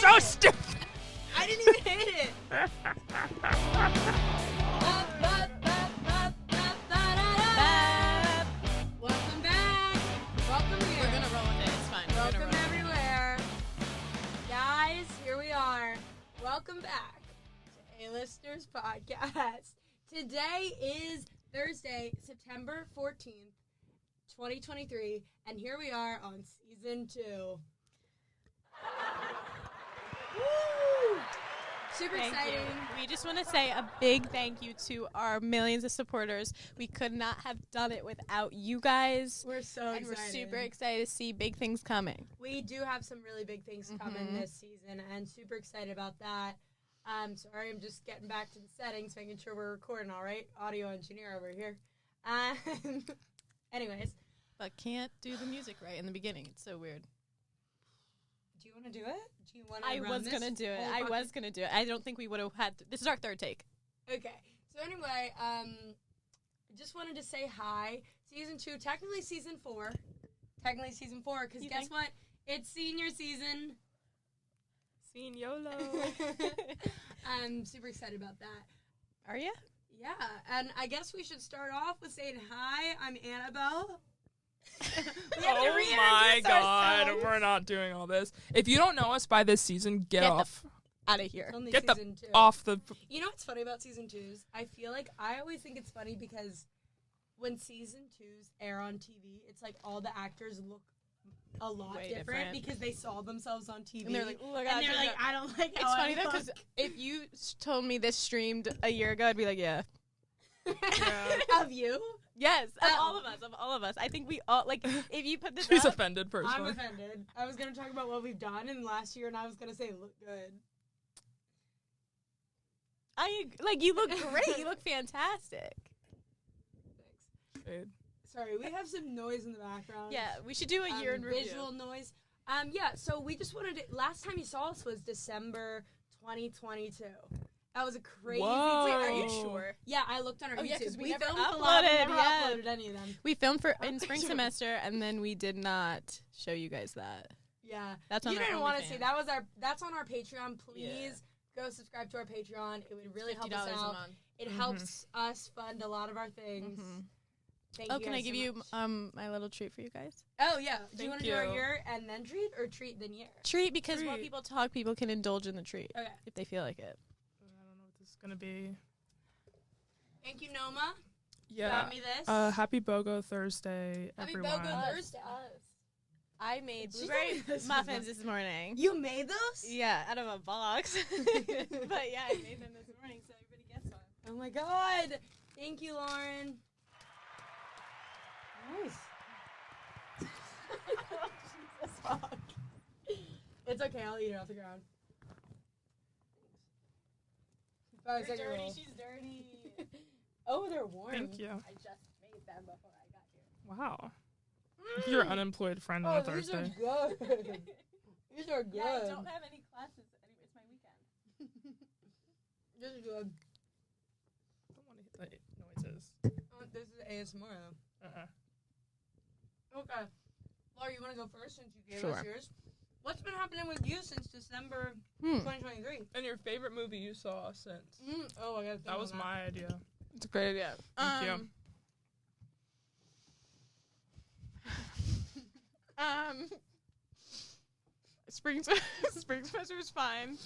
so stupid. I didn't even hit it. Welcome back. Welcome here. We're gonna roll with it. It's fine. Welcome everywhere. Guys, here we are. Welcome back to A-Listers Podcast. Today is Thursday, September 14th, 2023, and here we are on Season 2. Woo! Super exciting. We just want to say a big thank you to our millions of supporters. We could not have done it without you guys. We're so and excited. we're super excited to see big things coming. We do have some really big things coming this season, and super excited about that. Sorry, I'm just getting back to the settings, making sure we're recording all right. Audio engineer over here. Anyways. But can't do the music right in the beginning. It's so weird. Do you want to do it? Do you want to I was going to do it. I was going to do it. I don't think we would have had this is our third take. Okay. So anyway, just wanted to say hi. Season 2, technically Season 4. Because guess what? It's senior season. YOLO. I'm super excited about that. Are you? Yeah, and I guess we should start off with saying hi. I'm Annabelle. Oh my god, we're not doing all this. If you don't know us by this season, get off. Out of here. Get off the... You know what's funny about Season 2s? I feel like I always think it's funny because when Season 2s air on TV, it's like all the actors look a lot different because they saw themselves on TV. And they're like, oh my God. And they're like, I don't like how It's funny I though, because if you told me this streamed a year ago, I'd be like, yeah. Of you? Yes, of all of us. I think we all, like, if you put this She's up, offended, personally. I'm offended. I was going to talk about what we've done in the last year, and I was going to say, look good. You look great. You look fantastic. Thanks. Sorry, we have some noise in the background. Yeah, we should do a year in review. Visual noise. Yeah, so we just wanted to, last time you saw us was December 2022. That was a crazy. Whoa. Wait, are you sure? Yeah, I looked on our YouTube. Yeah, because we filmed never a lot. We never uploaded uploaded any of them. We filmed in spring semester, and then we did not show you guys that. Yeah, that's on. You didn't want to see. That's on our Patreon. Please go subscribe to our Patreon. It would really help us out. It helps us fund a lot of our things. Thank you. Can I give you my little treat for you guys? Oh yeah. Do you want to do our year and then treat, or treat then year? Treat, because when people talk, people can indulge in the treat. Okay. If they feel like it. I don't know what this is gonna be. Thank you, nneoma. Yeah. Got me this. Happy BOGO Thursday, everyone. Happy BOGO Thursday. I made blueberry muffins this morning. You made those? Yeah, out of a box. But yeah, I made them this morning, so everybody gets one. Oh my god. Thank you, Lauren. Nice. Jesus fuck. It's okay, I'll eat it off the ground. You're dirty, she's dirty. Oh, they're warm. Thank you. I just made them before I got here. Wow. Your unemployed friend on a Thursday. These are good. These are good. Yeah, I don't have any classes anyway. It's my weekend. This is good. I don't want to hit the noises. This is ASMR though. Okay. Laura, you want to go first since you gave us yours? What's been happening with you since December 2023? And your favorite movie you saw since? Oh, I got that was my idea. It's a great idea. Thank you. Spring semester was fine.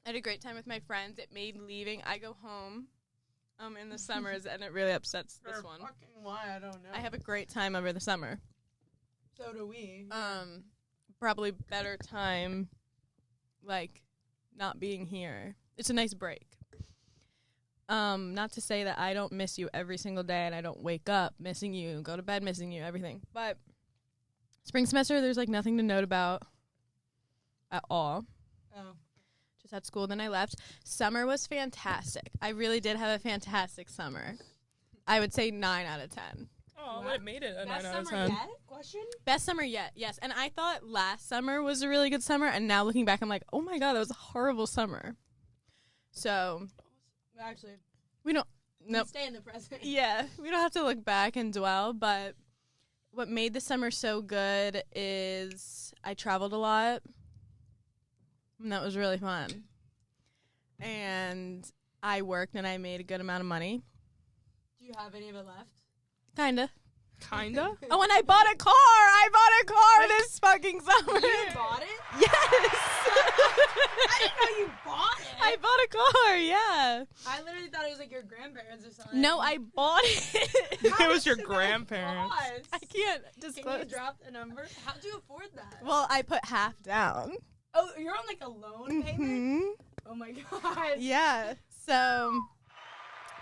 I had a great time with my friends. It made leaving. I go home in the summers, and it really upsets this one. Fucking why? I don't know. I have a great time over the summer. So do we. Probably better time, like, not being here. It's a nice break. Not to say that I don't miss you every single day and I don't wake up missing you, go to bed missing you, everything. But spring semester, there's, like, nothing to note about at all. Oh. Just at school, then I left. Summer was fantastic. I really did have a fantastic summer. I would say 9 out of 10. Oh, but it made it a 9 out of 10. Best summer yet? Question? Best summer yet, yes. And I thought last summer was a really good summer, and now looking back, I'm like, oh my god, that was a horrible summer. So, Actually, we don't, nope. Stay in the present. Yeah, we don't have to look back and dwell, but what made the summer so good is I traveled a lot. And that was really fun. And I worked and I made a good amount of money. Do you have any of it left? Kinda. Kinda? Oh, and I bought a car! I bought a car this fucking summer! You bought it? Yes! I didn't know you bought it. I bought a car, yeah. I literally thought it was like your grandparents or something. No, I bought it. It was your much did that grandparents. cost? I can't Can disclose. you drop the number? How'd you afford that? Well, I put half down. Oh, you're on like a loan payment? Mhm. Oh my god. Yeah. So,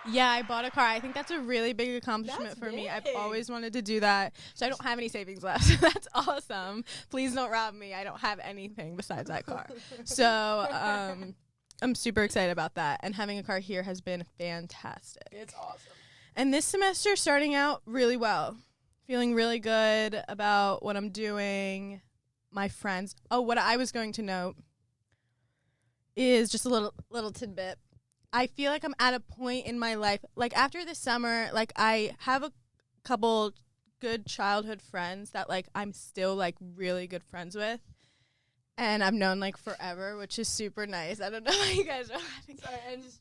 yeah, I bought a car. I think that's a really big accomplishment That's for me. I've big. always wanted to do that. So I don't have any savings left. That's awesome. Please don't rob me. I don't have anything besides that car. So, I'm super excited about that. And having a car here has been fantastic. It's awesome. And this semester starting out really well. Feeling really good about what I'm doing. My friends. Oh, what I was going to note is just a little tidbit. I feel like I'm at a point in my life, like after this summer, like I have a couple good childhood friends that like I'm still like really good friends with. And I've known like forever, which is super nice. I don't know how you guys are laughing. Sorry, I'm just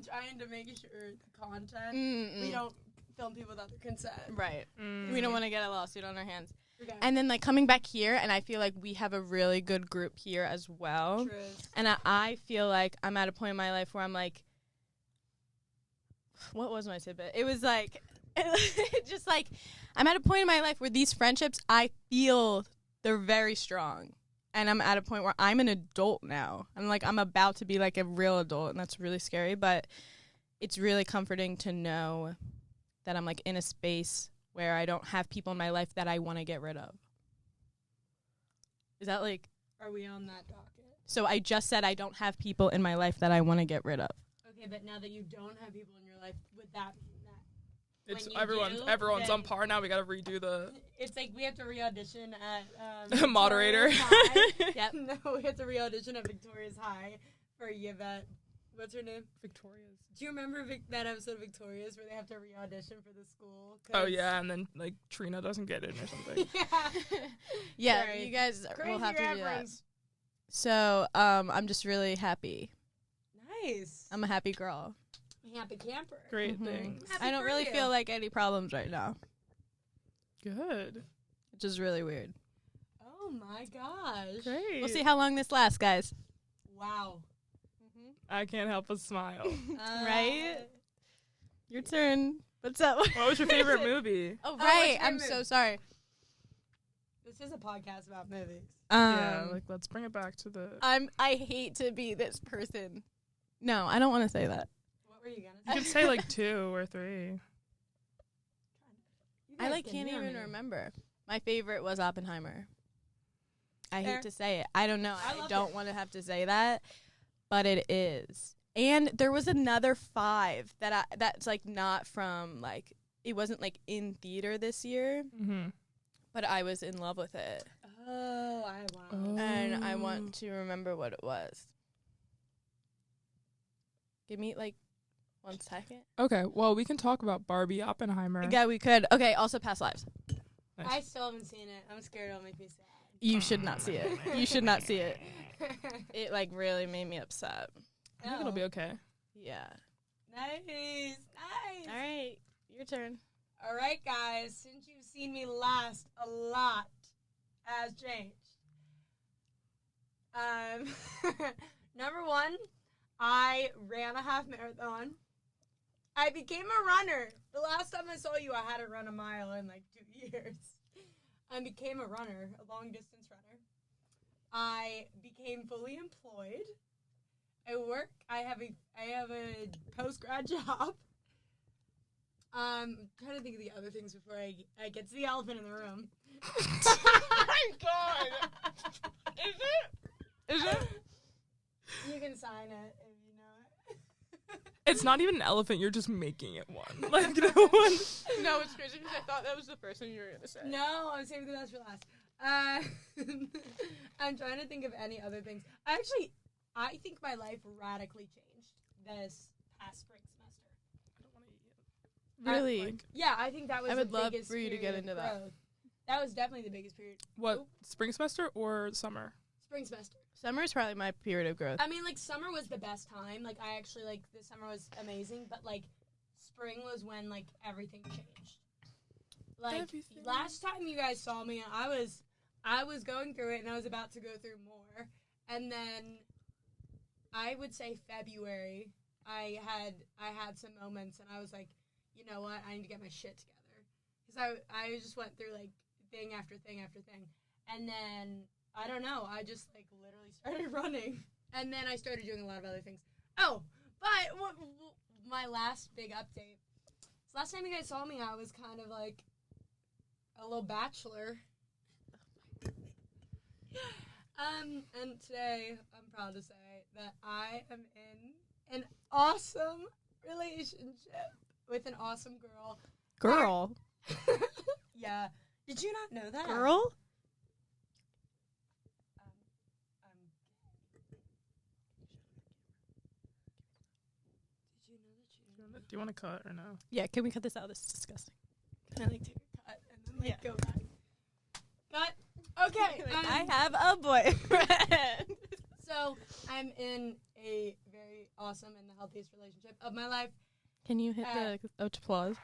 trying to make sure the content, we don't film people without their consent. Right. We don't want to get a lawsuit on our hands. Okay. And then like coming back here, and I feel like we have a really good group here as well. True. And I feel like I'm at a point in my life where I'm like, what was my tidbit? It was like, just like, I'm at a point in my life where these friendships, I feel they're very strong. And I'm at a point where I'm an adult now. I'm like, I'm about to be like a real adult, and that's really scary. But it's really comforting to know that I'm like in a space where I don't have people in my life that I want to get rid of. Is that like... Are we on that docket? So I just said I don't have people in my life that I want to get rid of. Okay, but now that you don't have people in your life, would that mean that? It's When you everyone's do, on par now. We gotta redo the It's like we have to re-audition at moderator. Victoria's High. Yep. No, we have to re-audition at Victoria's High for Yvette. What's her name? Victoria's. Do you remember that episode of Victoria's where they have to re-audition for the school? Oh yeah, and then like Trina doesn't get in or something. Yeah. Yeah, Sorry. you guys will have to do that. reference. So I'm just really happy. Nice. I'm a happy girl. Happy camper. Great Mhm. thing. Happy I don't for really you. feel like any problems right now, Good. which is really weird. Oh my gosh. Great. We'll see how long this lasts, guys. Wow. I can't help but smile. Right? Your turn. What's up? What was your favorite movie? Oh, what's right. your I'm favorite? so sorry. This is a podcast about movies. Yeah, like let's bring it back to the. I hate to be this person. No, I don't want to say that. What were you gonna You say? could say like 2 or 3. You I guys like get can't me on even here. remember. My favorite was Oppenheimer. I Fair. hate to say it. I don't know. I I loved don't it. want to have to say that, but it is. And there was another 5 that's like not from like it wasn't like in theater this year, Mm-hmm. but I was in love with it. Oh, I want. And I want to remember what it was. Give me like 1 second. Okay, well we can talk about Barbie Oppenheimer. Yeah, we could. Okay, also Past Lives. Nice. I still haven't seen it. I'm scared it'll make me sad. You should not see it. You should not see it. It like really made me upset. I think it'll be okay. Yeah. Nice, nice. All right, your turn. All right, guys. Since you've seen me last, a lot has changed. Number 1, I ran a half marathon. I became a runner. The last time I saw you, I hadn't run a mile in like 2 years. I became a runner, a long distance runner. I became fully employed. I work. I have a post grad job. I'm trying to think of the other things before I get to the elephant in the room. Oh my God. Is it? You can sign it if you know it. It's not even an elephant. You're just making it one. Like no one. No, it's crazy because I thought that was the first thing you were gonna say. No, I'm saving the best for last. I'm trying to think of any other things. I think my life radically changed this past spring semester. Really? Yeah, I think that was I would the love biggest for you to period get of into that. growth. That was definitely the biggest period. What, Oh, spring semester or summer? Spring semester. Summer is probably my period of growth. I mean, like, summer was the best time. Like, I actually, like, this summer was amazing. But, like, spring was when, like, everything changed. Like, last time you guys saw me, I was going through it, and I was about to go through more. And then I would say February, I had some moments, and I was like, you know what? I need to get my shit together. Because I just went through, like, thing after thing after thing. And then, I don't know, I just, like, literally started running. And then I started doing a lot of other things. Oh, but my last big update. So last time you guys saw me, I was kind of, like, a little bachelor. And today, I'm proud to say that I am in an awesome relationship with an awesome girl. Girl. Yeah. Did you not know that? Girl? Did you know that Do you want to cut or no? Yeah, can we cut this out? This is disgusting. Can I, like, take a cut and then, like, go back? Cut? Okay. I have a boyfriend. So, I'm in a very awesome and the healthiest relationship of my life. Can you hit the applause?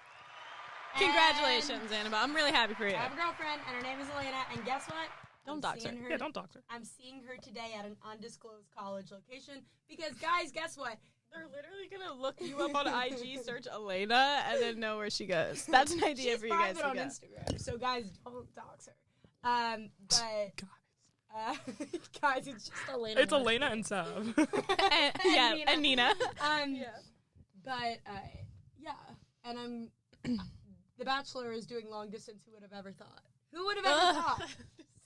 And Congratulations, Annabelle. I'm really happy for you. I have a girlfriend, and her name is Elena, and guess what? Don't dox her. Yeah, don't dox her. I'm seeing her today at an undisclosed college location because, guys, guess what? They're literally going to look you up on IG, search Elena, and then know where she goes. That's an idea She's for you guys to private on go. Instagram, so, guys, don't dox her. But, guys, it's just Elena. It's Elena and Sav. and Nina. But, yeah, and I'm... The Bachelor is doing long distance. Who would have ever thought? Who would have ever thought?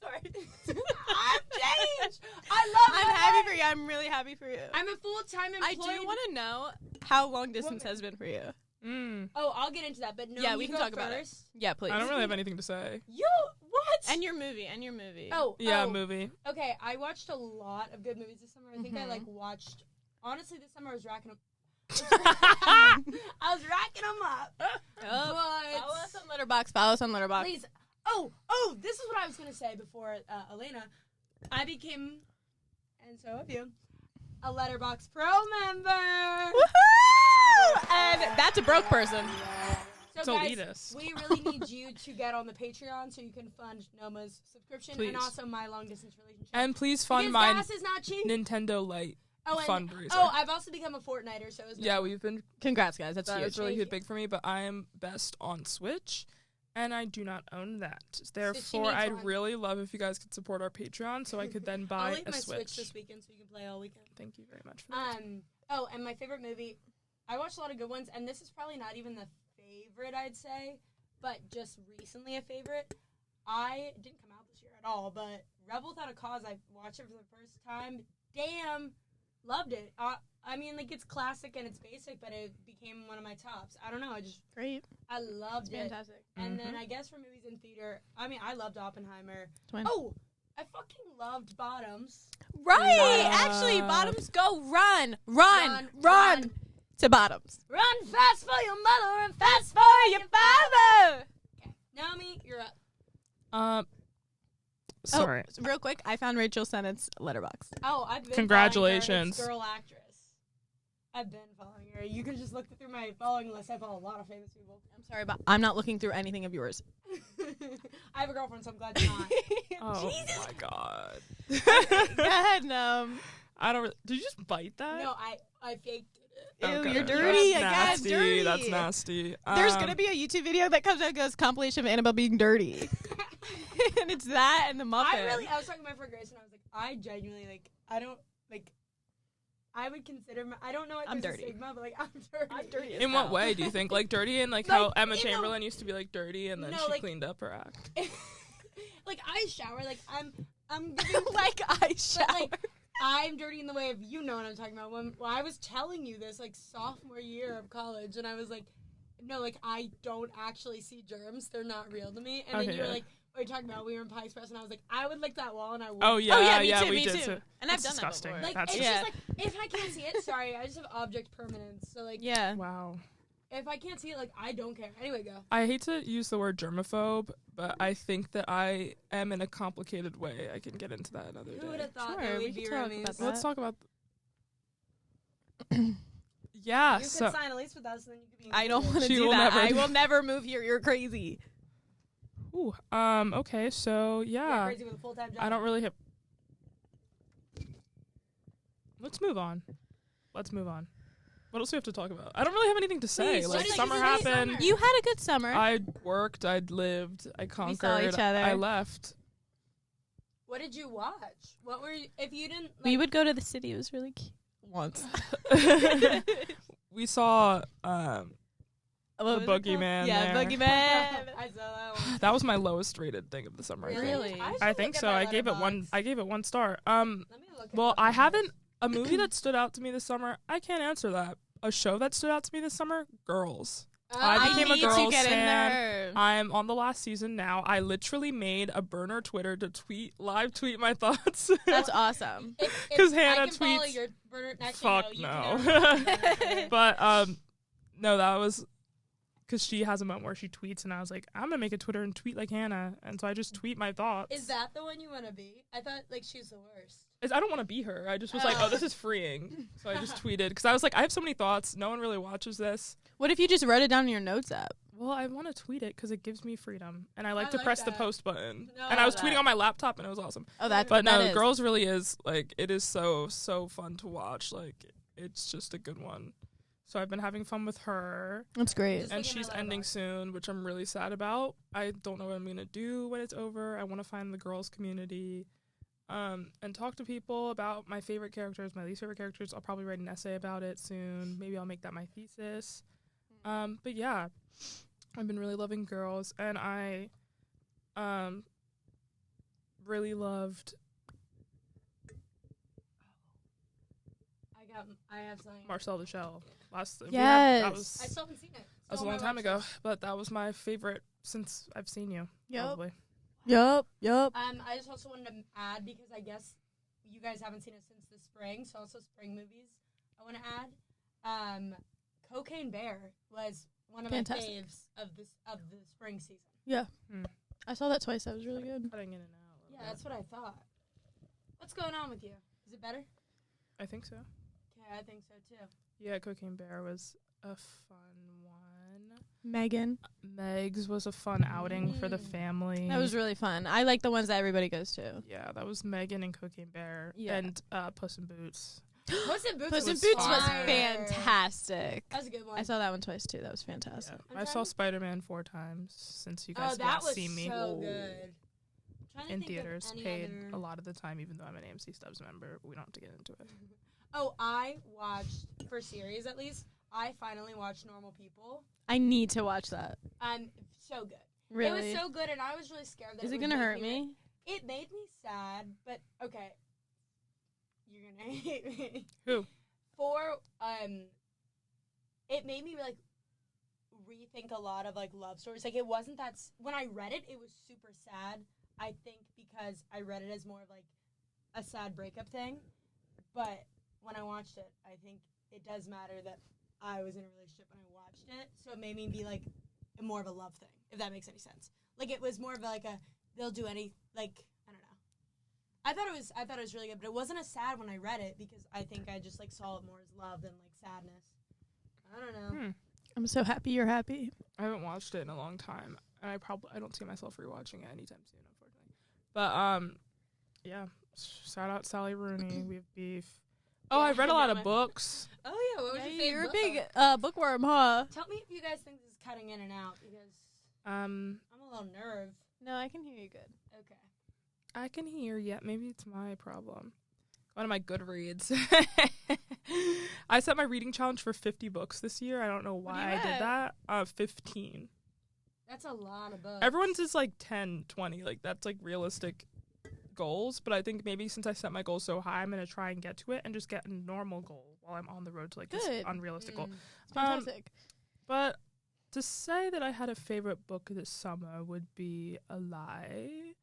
Sorry. I've changed. I'm happy for you. I'm really happy for you. I'm a full-time employed. I do want to know how long distance has been for you. Oh, I'll get into that, but no, yeah, you we can go talk about it. first. Yeah, please. I don't really have anything to say. You what? And your movie. Oh, movie. Okay, I watched a lot of good movies this summer. I think I watched. Honestly, this summer I was racking them. I was racking them up. Follow us on Letterboxd. Please. Oh, this is what I was gonna say before Elena. I became, and so have you, a Letterboxd Pro member. Woohoo! And that's a broke person. So guys, elitist. we really need you to get on the Patreon so you can fund Noma's subscription Please. and also my long distance relationship. And please fund because my gas is not cheap. Nintendo Lite fundraiser. I've also become a Fortniter, so it's Yeah, we've been. Congrats, guys. That's That huge. is really Thank big for me, but I am best on Switch, and I do not own that. she Therefore, needs I'd one. really love if you guys could support our Patreon, so I could then I'll buy leave a my Switch. this weekend so you can play all weekend. Thank you very much for that. Oh, and my favorite movie, I watched a lot of good ones, and this is probably not even the favorite, I'd say, but just recently a favorite. I didn't come out this year at all, but Rebel Without a Cause, I watched it for the first time. Damn, loved it. I mean, like, it's classic and it's basic, but it became one of my tops. I don't know, Great. I loved it. Fantastic. And then I guess for movies in theater, I mean, I loved Oppenheimer. Twin. Oh, I fucking loved Bottoms. Right. Love. Actually, Bottoms go run to Bottoms. Run fast for your mother and fast for your father. Okay, Naomi, you're up. Sorry. Oh, real quick, I found Rachel Sennett's letterbox. Oh, I've been Congratulations. following her. It's girl actress. I've been following her. You can just look through my following list. I follow a lot of famous people. I'm sorry, but I'm not looking through anything of yours. I have a girlfriend, so I'm glad you're not. Oh my god. Go ahead, Nom. I don't. Did you just bite that? No, I faked it. Ew, Okay. you're dirty. That's I guess nasty. dirty. That's nasty. There's gonna be a YouTube video that comes out that goes compilation of Annabelle being dirty, and it's that and the muffin. I was talking to my friend Grace, and I was like, I genuinely I would consider I don't know what I'm there's dirty. a stigma, but like I'm dirty. I'm dirty as In what way do you think? Like dirty and like Like, how Emma you know- Chamberlain used to be like dirty and then No, she like- cleaned up her act. Like I shower, like I'm giving, like I shower. but like I'm dirty in the way of what I'm talking about. When I was telling you this like sophomore year of college, and I was like, no, like I don't actually see germs; they're not real to me. And then Okay, you were yeah. like, we were talking about we were in Pie Express, and I was like, I would lick that wall, and I would. Oh yeah, yeah, me too, we me did too. too. And I've That's done disgusting. that before. Like That's it's yeah. just like if I can't see it, sorry, I just have object permanence. So like Yeah. wow. if I can't see it, like, I don't care. Anyway, go. I hate to use the word germaphobe, but I think that I am in a complicated way. I can get into that another Who would day. have thought Sure, there we would be can talk roomies? about Let's that. talk about. Yeah, You so could sign a lease with us, and then you could be. I don't want to She do will that. never I do- will never move here. You're crazy. ooh, okay, so Yeah, yeah, crazy with a full-time job. I don't really have. Let's move on. What else do we have to talk about? I don't really have anything to say. Please, Like, what did summer you do this happened. summer? You had a good summer. I worked. I'd lived. I conquered. saw each other. I left. What did you watch? What were you, if you didn't? Like, we would go to the city. It was really cute. Once. We saw What the was it called? Boogeyman. Yeah, there. Boogeyman. I saw that one. That was my lowest rated thing of the summer. I think. Really? should I look think at so. my I gave it one. Letterboxd. I gave it 1 star. Let me look. Well, at I Letterboxd. haven't. A movie that stood out to me this summer. I can't answer that. A show that stood out to me this summer. Girls. I became a need Girls to get in fan. there. I'm on the last season now. I literally made a burner Twitter to live tweet my thoughts. That's awesome. If 'Cause I Hannah can follow tweets- your burner next Fuck you no. can But no, that was because she has a moment where she tweets, and I was like, I'm gonna make a Twitter and tweet like Hannah, and so I just tweet my thoughts. Is that the one you want to be? I thought like she's the worst. I don't want to be her. I just was like, oh, this is freeing. So I just tweeted because I was like, I have so many thoughts. No one really watches this. What if you just wrote it down in your notes app? Well, I want to tweet it because it gives me freedom, and I like I to like press the that. post button. No, and I was that. tweeting on my laptop, and it was awesome. Oh, that. But that no, is. Girls really is like it is so fun to watch. Like it's just a good one. So I've been having fun with her, That's great. Just and look at my she's ending Letterboxd. soon, which I'm really sad about. I don't know what I'm gonna do when it's over. I want to find the girls community, and talk to people about my favorite characters, my least favorite characters. I'll probably write an essay about it soon. Maybe I'll make that my thesis. But yeah, I've been really loving Girls, and I really loved I have something. Marcel the Shell. That Yes. was I still haven't seen it. that was a Still on long my time watch ago, list. but that was my favorite since I've seen you. Yep. Probably. Yup. I just also wanted to add because I guess you guys haven't seen it since the spring, so also spring movies. I want to add, Cocaine Bear was one of Fantastic. my faves of the spring season. I saw that twice. That was really good. Cutting in and out. a Yeah, little that's what I thought. What's going on with you? Is it better? bit. I think so. Okay, I think so too. Yeah, Cocaine Bear was a fun one. Megan. Meg's was a fun outing for the Mm. family. That was really fun. I like the ones that everybody goes to. Yeah, that was Megan and Cocaine Bear Yeah. and Puss in Boots. Puss in Boots, Puss in was Boots was fire. fantastic. That was a good one. I saw that one twice too. That was fantastic. Yeah. I'm I saw trying- Spider-Man 4 times since you Oh, guys that got was see me so good. Trying to in think of theaters. any Paid other- a lot of the time, even though I'm an AMC Stubs member. We don't have to get into it. Oh, I watched for series at least. I finally watched Normal People. I need to watch that. So good. Really? It was so good, and I was really scared that Is it would gonna make hurt me? It made me sad, but okay. You're gonna hate me. Who? It made me like rethink a lot of like love stories. Like it wasn't that when I read it, it was super sad. I think because I read it as more of like a sad breakup thing, but when I watched it, I think it does matter that I was in a relationship when I watched it, so it made me be like more of a love thing, if that makes any sense. Like it was more of like a they'll do any like I don't know. I thought it was really good, but it wasn't as sad when I read it because I think I just like saw it more as love than like sadness. I don't know. I'm so happy you're happy. I haven't watched it in a long time, and I don't see myself rewatching it anytime soon, unfortunately. But yeah, shout out Sally Rooney. We have beef. Oh, Yeah, I read a lot yeah, of books. Oh yeah, what was your favorite? You're a book? big bookworm, huh? Tell me if you guys think this is cutting in and out because Um, I'm a little nerve. No, I can hear you good. Okay. I can hear. Yeah, maybe it's my problem. One of my Goodreads. I set my reading challenge for 50 books this year. I don't know What why do you I did read? that. 15. That's a lot of books. Everyone's is like 10, 20. Like that's like realistic goals. But I think maybe since I set my goal so high, I'm gonna try and get to it and just get a normal goal while I'm on the road to like this Good. unrealistic goal. It's fantastic. But to say that I had a favorite book this summer would be a lie.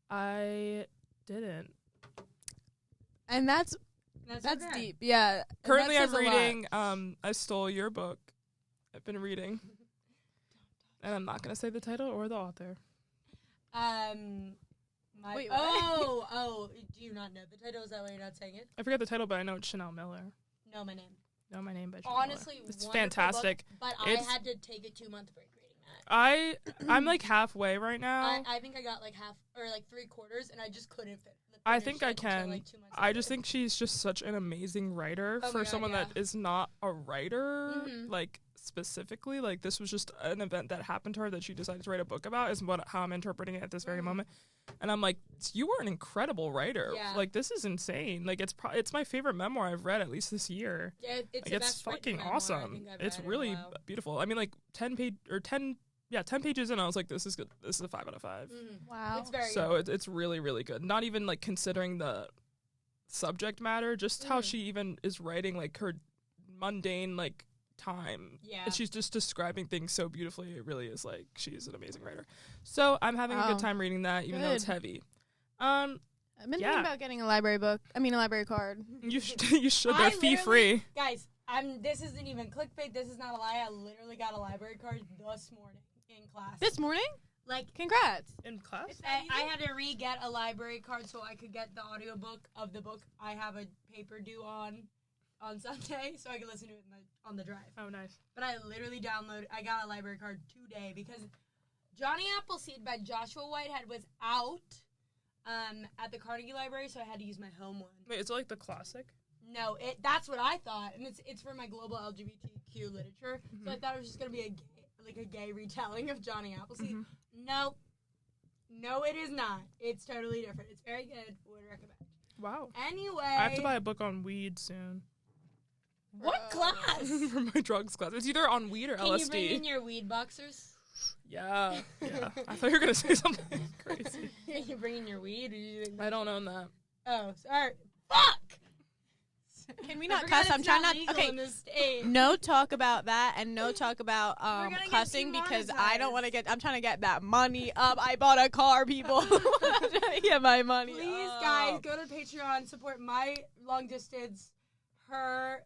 I didn't. And that's That's okay. deep. Yeah. Currently, that I'm says a lot. reading I Stole Your Book. I've been reading. And I'm not going to say the title or the author. Wait, oh, do you not know the title? Is that why you're not saying it? I forget the title, but I know it's Chanel Miller. Know my name. Know My Name by Chanel Honestly, Miller. It's wonderful fantastic. Book, but I had to take a 2-month break reading that. I'm like halfway right now. I think I got like half or like 3/4, and I just couldn't fit. I think I can. Until, like, 2 months I later. just think she's just such an amazing writer Oh my for God, someone yeah. that is not a writer, Mhm. like specifically. Like this was just an event that happened to her that she decided to write a book about is how I'm interpreting it at this very moment. And I'm like, you were an incredible writer. Yeah. Like this is insane. Like it's my favorite memoir I've read at least this year. Yeah, it's Like the it's best written fucking memoir I awesome. think I've It's read in a really while. beautiful. I mean like 10 pages in I was like this is good. This is a 5 out of 5. Mhm. Wow. It's very So it's really, really good. Not even like considering the subject matter, just how she even is writing like her mundane like time. Yeah. And she's just describing things so beautifully. It really is like she's an amazing writer. So I'm having a Wow. good time reading that, even though it's Good. heavy. I've been Yeah. thinking about getting a library card. You should. I They're fee free. Guys, this isn't even clickbait. This is not a lie. I literally got a library card this morning in class. This morning? like Congrats. In class? I had to re-get a library card so I could get the audiobook of the book I have a paper due on Sunday, so I could listen to it on the drive. Oh, nice. But I literally I got a library card today because Johnny Appleseed by Joshua Whitehead was out at the Carnegie Library, so I had to use my home one. Wait, is it like the classic? No, that's what I thought, and it's for my global LGBTQ literature. So I thought it was just gonna be a gay retelling of Johnny Appleseed. No, it is not. It's totally different. It's very good. Would recommend. Wow. Anyway, I have to buy a book on weed soon. what class? For my drugs class. It's either on weed or Can LSD. you bring in your weed boxers? Yeah. I thought you were gonna say something crazy. Can you bring in your weed? Or you think I don't own that. Oh, sorry. Fuck! Can we I not forgot cuss? I'm it's trying not not. legal Okay. in this state. No talk about that, and no talk about gonna get cussing because I demonetized. don't want to get. I'm trying to get that money up. I bought a car, people. I'm trying to get my money. Please, up. guys, go to Patreon, support my long distance, her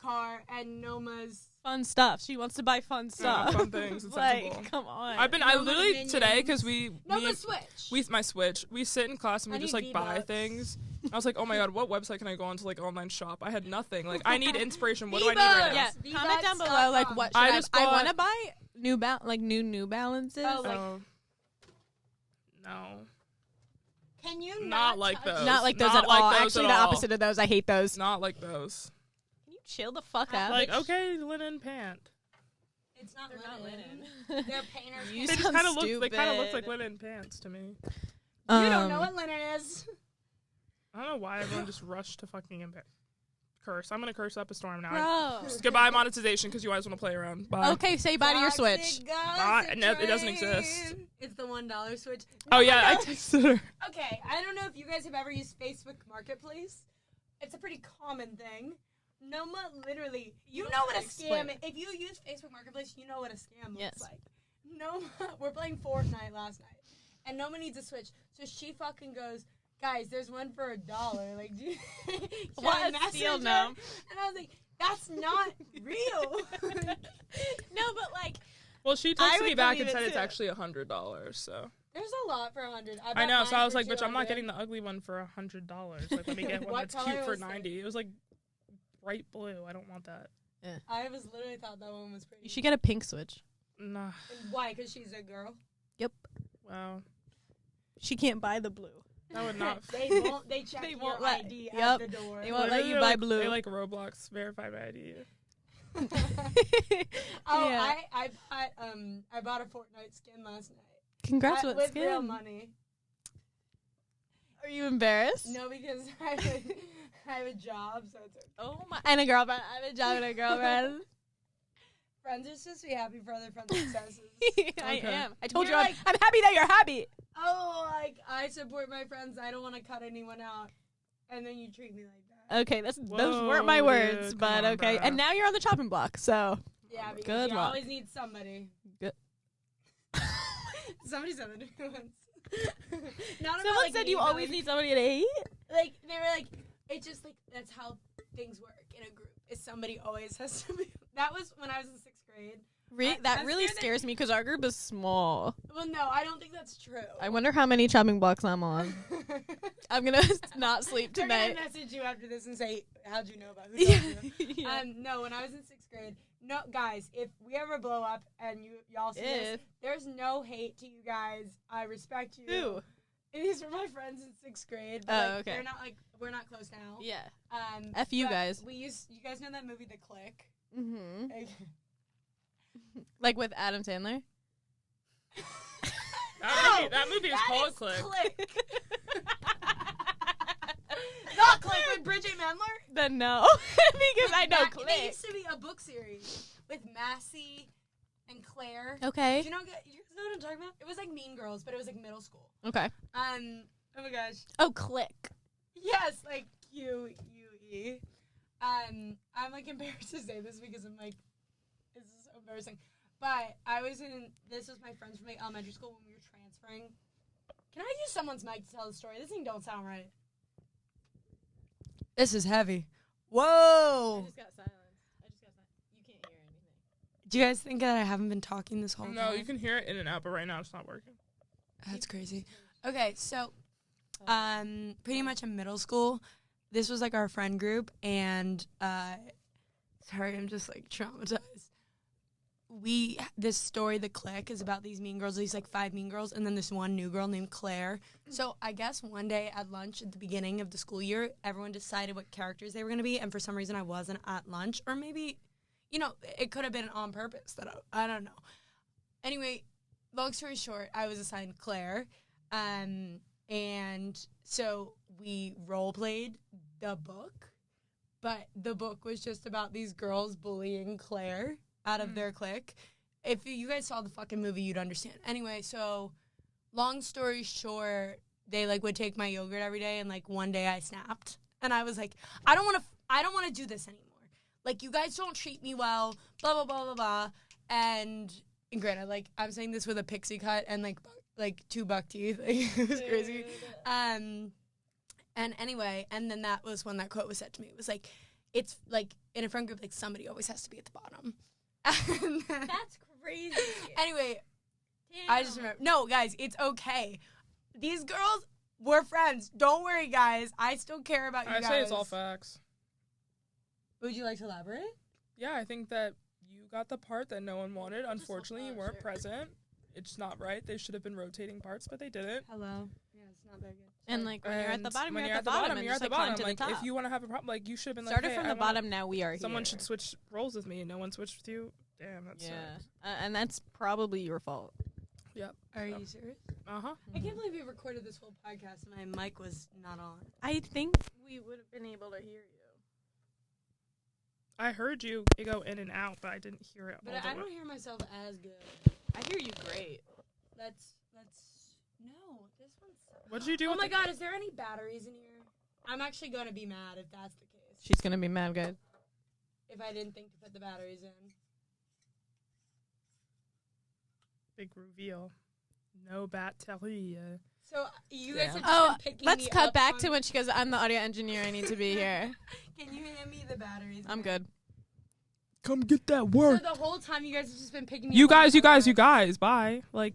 car, and Noma's. Fun stuff. She wants to buy fun stuff. Fun things. It's like, sensible. come on. I Noma literally minions. today because Noma Switch. my Switch. We sit in class and I we just need like buy V-Bucks. things. I was like, oh my god, what website can I go on to like online shop? I had nothing. Like I need inspiration. What do I need right now? Yeah, V-Bucks. comment down below. V-Bucks.com. Like, what should I I? just I bought- want to buy New Balances. Oh, like- Oh. No. Can you Not like touch- those. Not like those Not at like all. those Actually, at the all. opposite of those. I hate those. Not like those. Can you chill the fuck out? Like okay, linen pant. It's not They're linen. not linen. They're painters. You They sound just kind of look. They kind of look stupid. like linen pants to me. You don't know Um, what linen is. I don't know why everyone just rushed to fucking curse. I'm gonna curse up a storm now. Bro. Just goodbye monetization because you guys want to play around. Bye. Okay, say bye to your Toxic Switch. gossip No, it doesn't train. exist. It's the $1 Switch. Oh No, yeah, I no. texted her. Okay, I don't know if you guys have ever used Facebook Marketplace. It's a pretty common thing. Noma, literally, you know what a Explain. scam is. If you use Facebook Marketplace, you know what a scam Yes. looks like. Noma, we're playing Fortnite last night, and Noma needs a Switch. So she fucking goes, guys, there's one for $1. Like, do you should What I a message steal, her? Nom. And I was like, that's not real. No, but like, Well, she I texted me would back believe and said it it's too. actually $100. So There's a lot for $100. I know. So I was like, bitch, I'm not getting the ugly one for $100. Like, let me get one What that's color cute for was it? $90. It was like bright blue. I don't want that. I was literally thought that one was pretty. you should get a pink Switch. Nah. And why? Because she's a girl. Yep. Wow. She can't buy the blue. That would not. They won't. They check They your won't let- ID yep. at the door. They won't let you They're buy like- blue. They like Roblox verified my ID. Oh, Yeah. I bought a Fortnite skin last night. Congrats with with real skin. money. Are you embarrassed? No, because I have a job, so it's okay. Oh my! And a girlfriend. I have a job and a girlfriend. Friends are supposed to be happy for other friends' successes. I Okay. am. I told You're you like- I'm happy that you're happy. Oh, like I support my friends. I don't want to cut anyone out, and then you treat me like that. Okay, those Whoa, weren't my dude, words, come but on, okay. bruh. And now you're on the chopping block, so Yeah, because Good you luck. always need somebody. Good. Somebody said that to me once. Not about, someone like, said me, you but, always like, need somebody to hate. Like they were like, it's just like that's how things work in a group. Is somebody always has to be that was when I was in 6th grade. That really scares me because our group is small. Well, no, I don't think that's true. I wonder how many chopping blocks I'm on. I'm gonna not sleep tonight. I'm gonna message you after this and say, how'd you know about who told you? Yeah. No, when I was in 6th grade, no, guys, if we ever blow up and y'all see this, there's no hate to you guys. I respect you. Who? These were my friends in 6th grade. But Oh, okay. They're not we're not close now. Yeah. F you guys. You guys know that movie, The Click? Mm-hmm. Like with Adam Sandler? That movie is called Click. Not Click with Bridget Mendler? Then no. Because I know Click. There used to be a book series with Massey and Claire. Okay. Do you know what I'm talking about? It was like Mean Girls, but it was like middle school. Okay. Oh my gosh. Oh, Click. Yes, like Q-U-E. I'm like embarrassed to say this because I'm like, this is so embarrassing. But this was my friends from like elementary school when we were transferring. Can I use someone's mic to tell the story? This thing don't sound right. This is heavy. Whoa. I just got silence. You can't hear anything. Do you guys think that I haven't been talking this whole time? No, you can hear it in and out, but right now it's not working. That's crazy. Okay, so pretty much in middle school, this was like our friend group, and sorry, I'm just like traumatized. This story, The Click, is about these mean girls, these like 5 mean girls, and then this one new girl named Claire. So I guess one day at lunch at the beginning of the school year, everyone decided what characters they were going to be, and for some reason I wasn't at lunch, or maybe, it could have been on purpose. I don't know. Anyway, long story short, I was assigned Claire, and so we role played the book, but the book was just about these girls bullying Claire out of their clique. If you guys saw the fucking movie, you'd understand. Anyway, so long story short, they like would take my yogurt every day, and like one day I snapped, and I was like, I don't want to do this anymore. Like, you guys don't treat me well, blah blah blah blah blah. And granted, like, I'm saying this with a pixie cut and like 2 buck teeth. Like, it was crazy. And anyway, and then that was when that quote was said to me. It was like, it's like in a friend group, like somebody always has to be at the bottom. That's crazy. Anyway, Damn. I just remember. No, guys, it's okay. These girls were friends. Don't worry, guys. I still care about you guys. I say it's all facts. Would you like to elaborate? Yeah, I think that you got the part that no one wanted. Unfortunately, you weren't present. It's not right. They should have been rotating parts, but they didn't. Hello. Yeah, it's not very good. And like when you're at the bottom, when you're at the bottom. You're at the bottom. Like, if you want to have a problem, like, you should have been like, started from the bottom. Now we are here. Someone should switch roles with me. No one switched with you. Damn, that's and that's probably your fault. Yep. Are you serious? Uh-huh. I can't believe we recorded this whole podcast and my mic was not on. I think we would have been able to hear you. I heard you go in and out, but I didn't hear it. But I don't hear myself as good. I hear you great. Let's no, this one's. What'd you do? Oh my god, is there any batteries in here? I'm actually gonna be mad if that's the case. She's gonna be mad, good. If I didn't think to put the batteries in. Big reveal. No batterie. So you guys have just been picking let's me cut up back on... to when she goes, I'm the audio engineer, I need to be here. Can you hand me the batteries? I'm good. Come get that work. So the whole time you guys have just been picking me You up guys, bye. Like,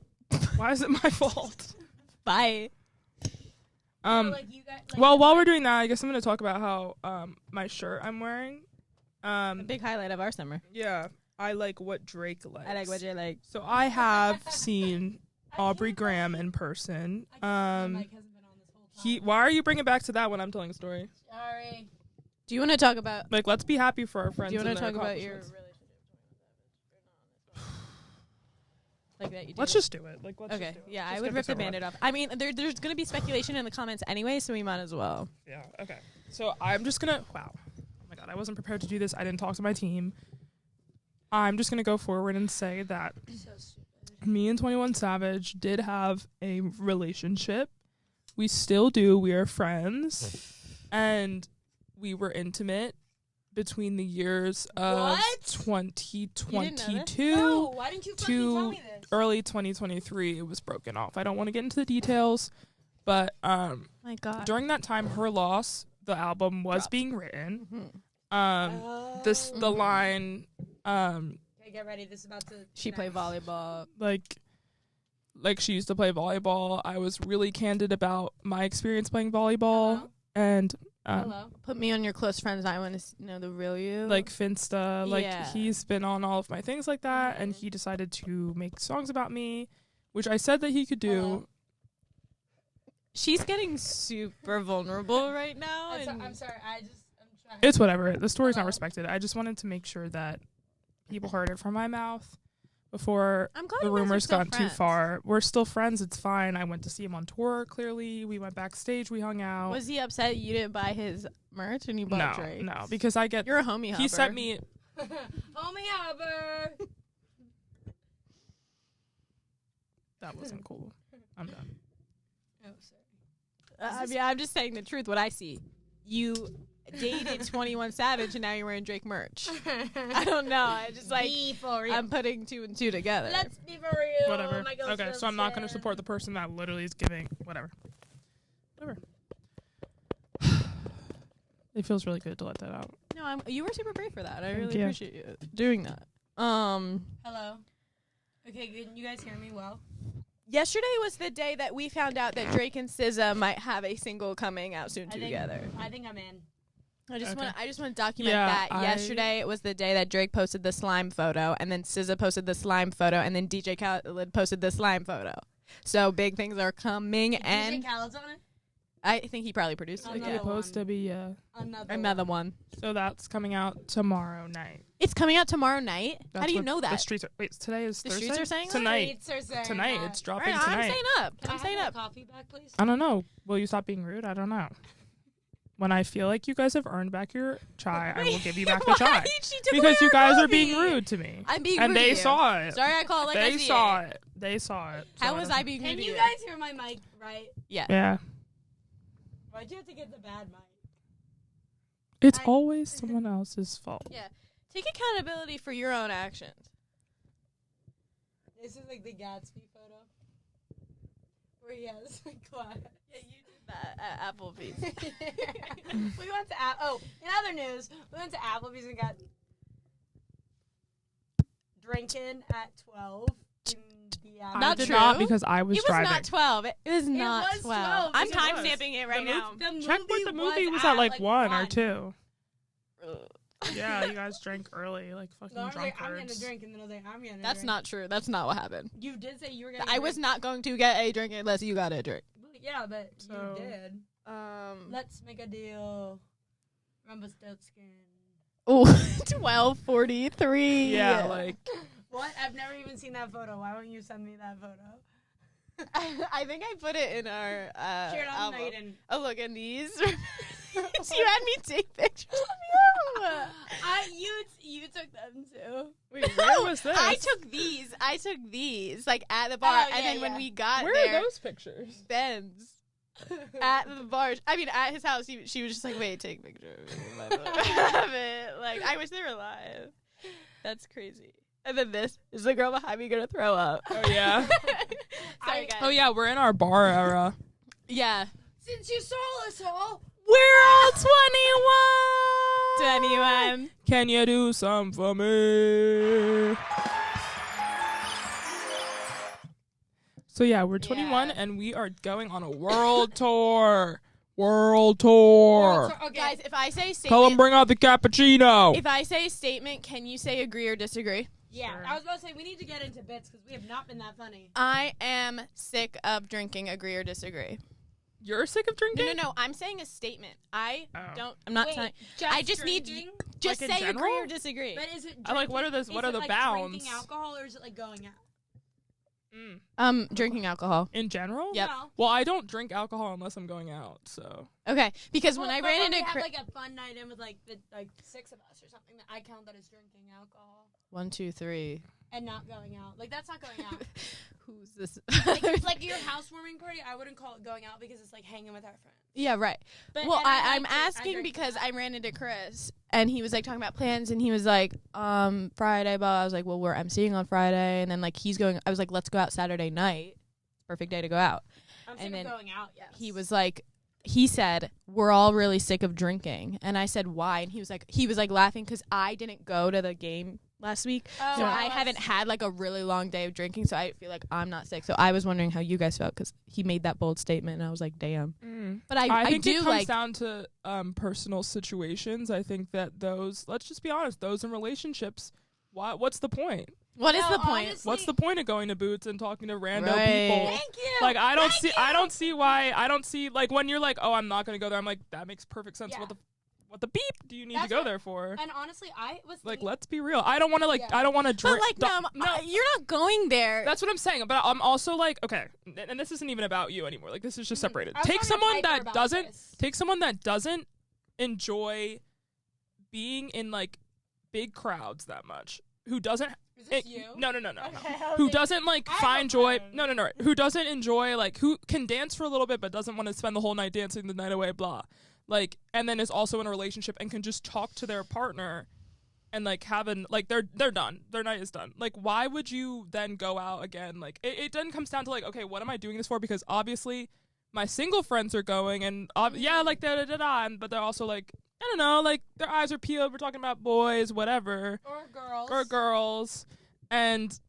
why is it my fault? Bye. So, like, you guys, like, well, while we're doing that, I guess I'm going to talk about how my shirt I'm wearing. A big highlight of our summer. Yeah, I like what Drake likes. I like what you like. So I have seen Aubrey Graham in person. Mike hasn't been on this whole time. Why are you bringing back to that when I'm telling a story? Sorry. Do you want to talk about? Like, let's be happy for our friends. Do you want to talk about your relationship? Like that you do. Let's just do it. Like, let's okay. Just do it. Yeah, Just I would get rip this the over with. Band-Aid off. I mean, there's going to be speculation in the comments anyway, so we might as well. Yeah. Okay. So I'm just gonna. Wow. Oh my god, I wasn't prepared to do this. I didn't talk to my team. I'm just gonna go forward and say that So stupid. me and 21 Savage did have a relationship. We still do. We are friends, and we were intimate between the years of 2022 No, why didn't you fucking tell me this? early 2023. It was broken off. I don't want to get into the details, but My God. during that time, Her Loss, the album was being written. Mm-hmm. The line Okay, get ready. This is about to. She played volleyball. Like she used to play volleyball. I was really candid about my experience playing volleyball. Hello? And Hello. Put me on your close friends. I want to know the real you. like Finsta, like Yeah. he's been on all of my things like that, and Mhm. he decided to make songs about me, which I said that he could do. Hello. She's getting super vulnerable right now. I'm sorry. I'm trying. It's whatever. The story's not Hello. respected. I just wanted to make sure that people heard it from my mouth before I'm glad the you guys are rumors still got too friends. far. We're still friends. It's fine. I went to see him on tour. Clearly, we went backstage. We hung out. Was he upset you didn't buy his merch and you bought Drake's? No, because I get. You're a homie hopper. He sent me. Homie hopper. That wasn't cool. I'm done. Oh, sorry. I'm just saying the truth. What I see, you dated 21 Savage and now you're wearing Drake merch. I don't know. I just like Be for real. I'm putting 2 and 2 together. Let's be for real. Whatever. My ghost Okay, so I'm not going to support the person that literally is giving. Whatever. It feels really good to let that out. No, you were super brave for that. I Thank really you. appreciate you doing that. Hello. Okay, can you guys hear me well? Yesterday was the day that we found out that Drake and SZA might have a single coming out soon together. I think I'm in. I just Okay. want to document Yeah, that. Yesterday was the day that Drake posted the slime photo, and then SZA posted the slime photo, and then DJ Khaled posted the slime photo. So big things are coming, and DJ Khaled's on it? I think he probably produced it. Another Yeah. Supposed to be, Another one. So that's coming out tomorrow night. It's coming out tomorrow night. How That's do you what know The that? streets are. Wait, today is The Thursday. streets are saying that? tonight. Streets are saying Tonight, that. it's dropping Right, I'm tonight. staying up. Can I'm I staying have up. my coffee back, please? I don't know. Will you stop being rude? I don't know. When I feel like you guys have earned back your chai, I will give you back the chai. She took Because away you our guys are coffee. being rude to me. I'm being And rude to they you. saw it. Sorry, I call it like I They see saw it. it. They saw it. How So was don't- I being rude Can to you you? guys hear my mic right? Yeah. Yeah. Why'd you have to get the bad mic? It's I- always someone else's fault. Yeah. Take accountability for your own actions. This is like the Gatsby photo. Where he has like glass. Yeah, you did that at Applebee's. We went to in other news, we went to Applebee's and got drinking at 12 in the I afternoon. Not did true. not because I was It was driving. not 12. It was not was 12. 12. I'm Yes, it was. timestamping it right The now. Check what the movie was at like 1 or 2. Ugh. Yeah, you guys drank early, like fucking No, I was like, I'm drunkards. gonna drink, and then I was like, I'm gonna That's drink. not true. That's not what happened. You did say you were gonna I was not going to get a drink unless you got a drink. Yeah, but So- you did. Let's make a deal. Rumpelstiltskin. Oh, 12:43. Yeah, like What? I've never even seen that photo. Why won't you send me that photo? I think I put it in our Share it on album. night and Oh, look at these. You had me take pictures of you. you took them too. wait, where was this? I took these like at the bar, Oh, and yeah, then when yeah. we got Where there, are those pictures? Ben's at the bar. I mean, at his house, she was just like, "Wait, take a picture of me." Of it. Like, I wish they were live. That's crazy. And then this is the girl behind me gonna throw up. Oh yeah. Sorry, guys. Oh yeah, we're in our bar era. Yeah. Since you saw us all, We're all 21. 21. Can you do something for me? So yeah, we're 21 Yeah. and we are going on a world tour. World tour. okay. Guys, if I say Tell them statement, bring out the cappuccino. if I say statement, can you say agree or disagree? Yeah, Sure. I was about to say we need to get into bits because we have not been that funny. I am sick of drinking. Agree or disagree? You're sick of drinking? No. I'm saying a statement. I'm Oh. not Wait, telling. just I just need drinking? Just Like in say agree general? or disagree. But is it? I like, what are drinking- what is are it the like bounds? Drinking alcohol or is it like going out? Drinking alcohol. In general? Yep. No. Well, I don't drink alcohol unless I'm going out, so. Okay, because when Well, I but ran when into we have Chris, like a fun night in with like the 6 of us or something, that I count that as drinking alcohol 1, 2, 3. and not going out. Like that's not going out. Who's this? like your housewarming party, I wouldn't call it going out because it's like hanging with our friends. Yeah, right. But Well, and I'm like to- I asking drink because that. I ran into Chris and he was like talking about plans and he was like, Friday, but I was like, well, we're emceeing on Friday, and then like he's going. I was like, let's go out Saturday night. Perfect day to go out. I'm and sick then of going out. Yes. He was like, he said, we're all really sick of drinking, and I said, why? And he was like laughing because I didn't go to the game last week. Oh, So I haven't had like a really long day of drinking, so I feel like I'm not sick. So I was wondering how you guys felt because he made that bold statement, and I was like, damn. But I think do it comes like down to personal situations. I think that let's just be honest, those in relationships, what's the point? what is the point? honestly- What's the point of going to Boots and talking to rando Right. people? Thank you. Like I don't see like when you're like, oh, I'm not gonna go there. I'm like, that makes perfect sense. Yeah. What the beep do you need That's to go what- there for? And honestly, I was Like, thinking, let's be real. I don't want to Yeah. I don't want to drink. But like, no, you're not going there. That's what I'm saying. But I'm also like, okay, and this isn't even about you anymore. Like, this is just separated. I was Take talking to someone Piper that about doesn't this. take someone that doesn't enjoy being in like big crowds that much. Who doesn't? Is this you? No. Okay, I was Who like, doesn't like I have find a joy? friend. No. Who doesn't enjoy like who can dance for a little bit but doesn't want to spend the whole night dancing the night away? Blah. Like, and then is also in a relationship and can just talk to their partner and like having like they're done. Their night is done. Like, why would you then go out again? Like, it then comes down to like, okay, what am I doing this for? Because obviously my single friends are going and yeah, like but they're also like, I don't know, like their eyes are peeled. We're talking about boys, whatever, or girls. and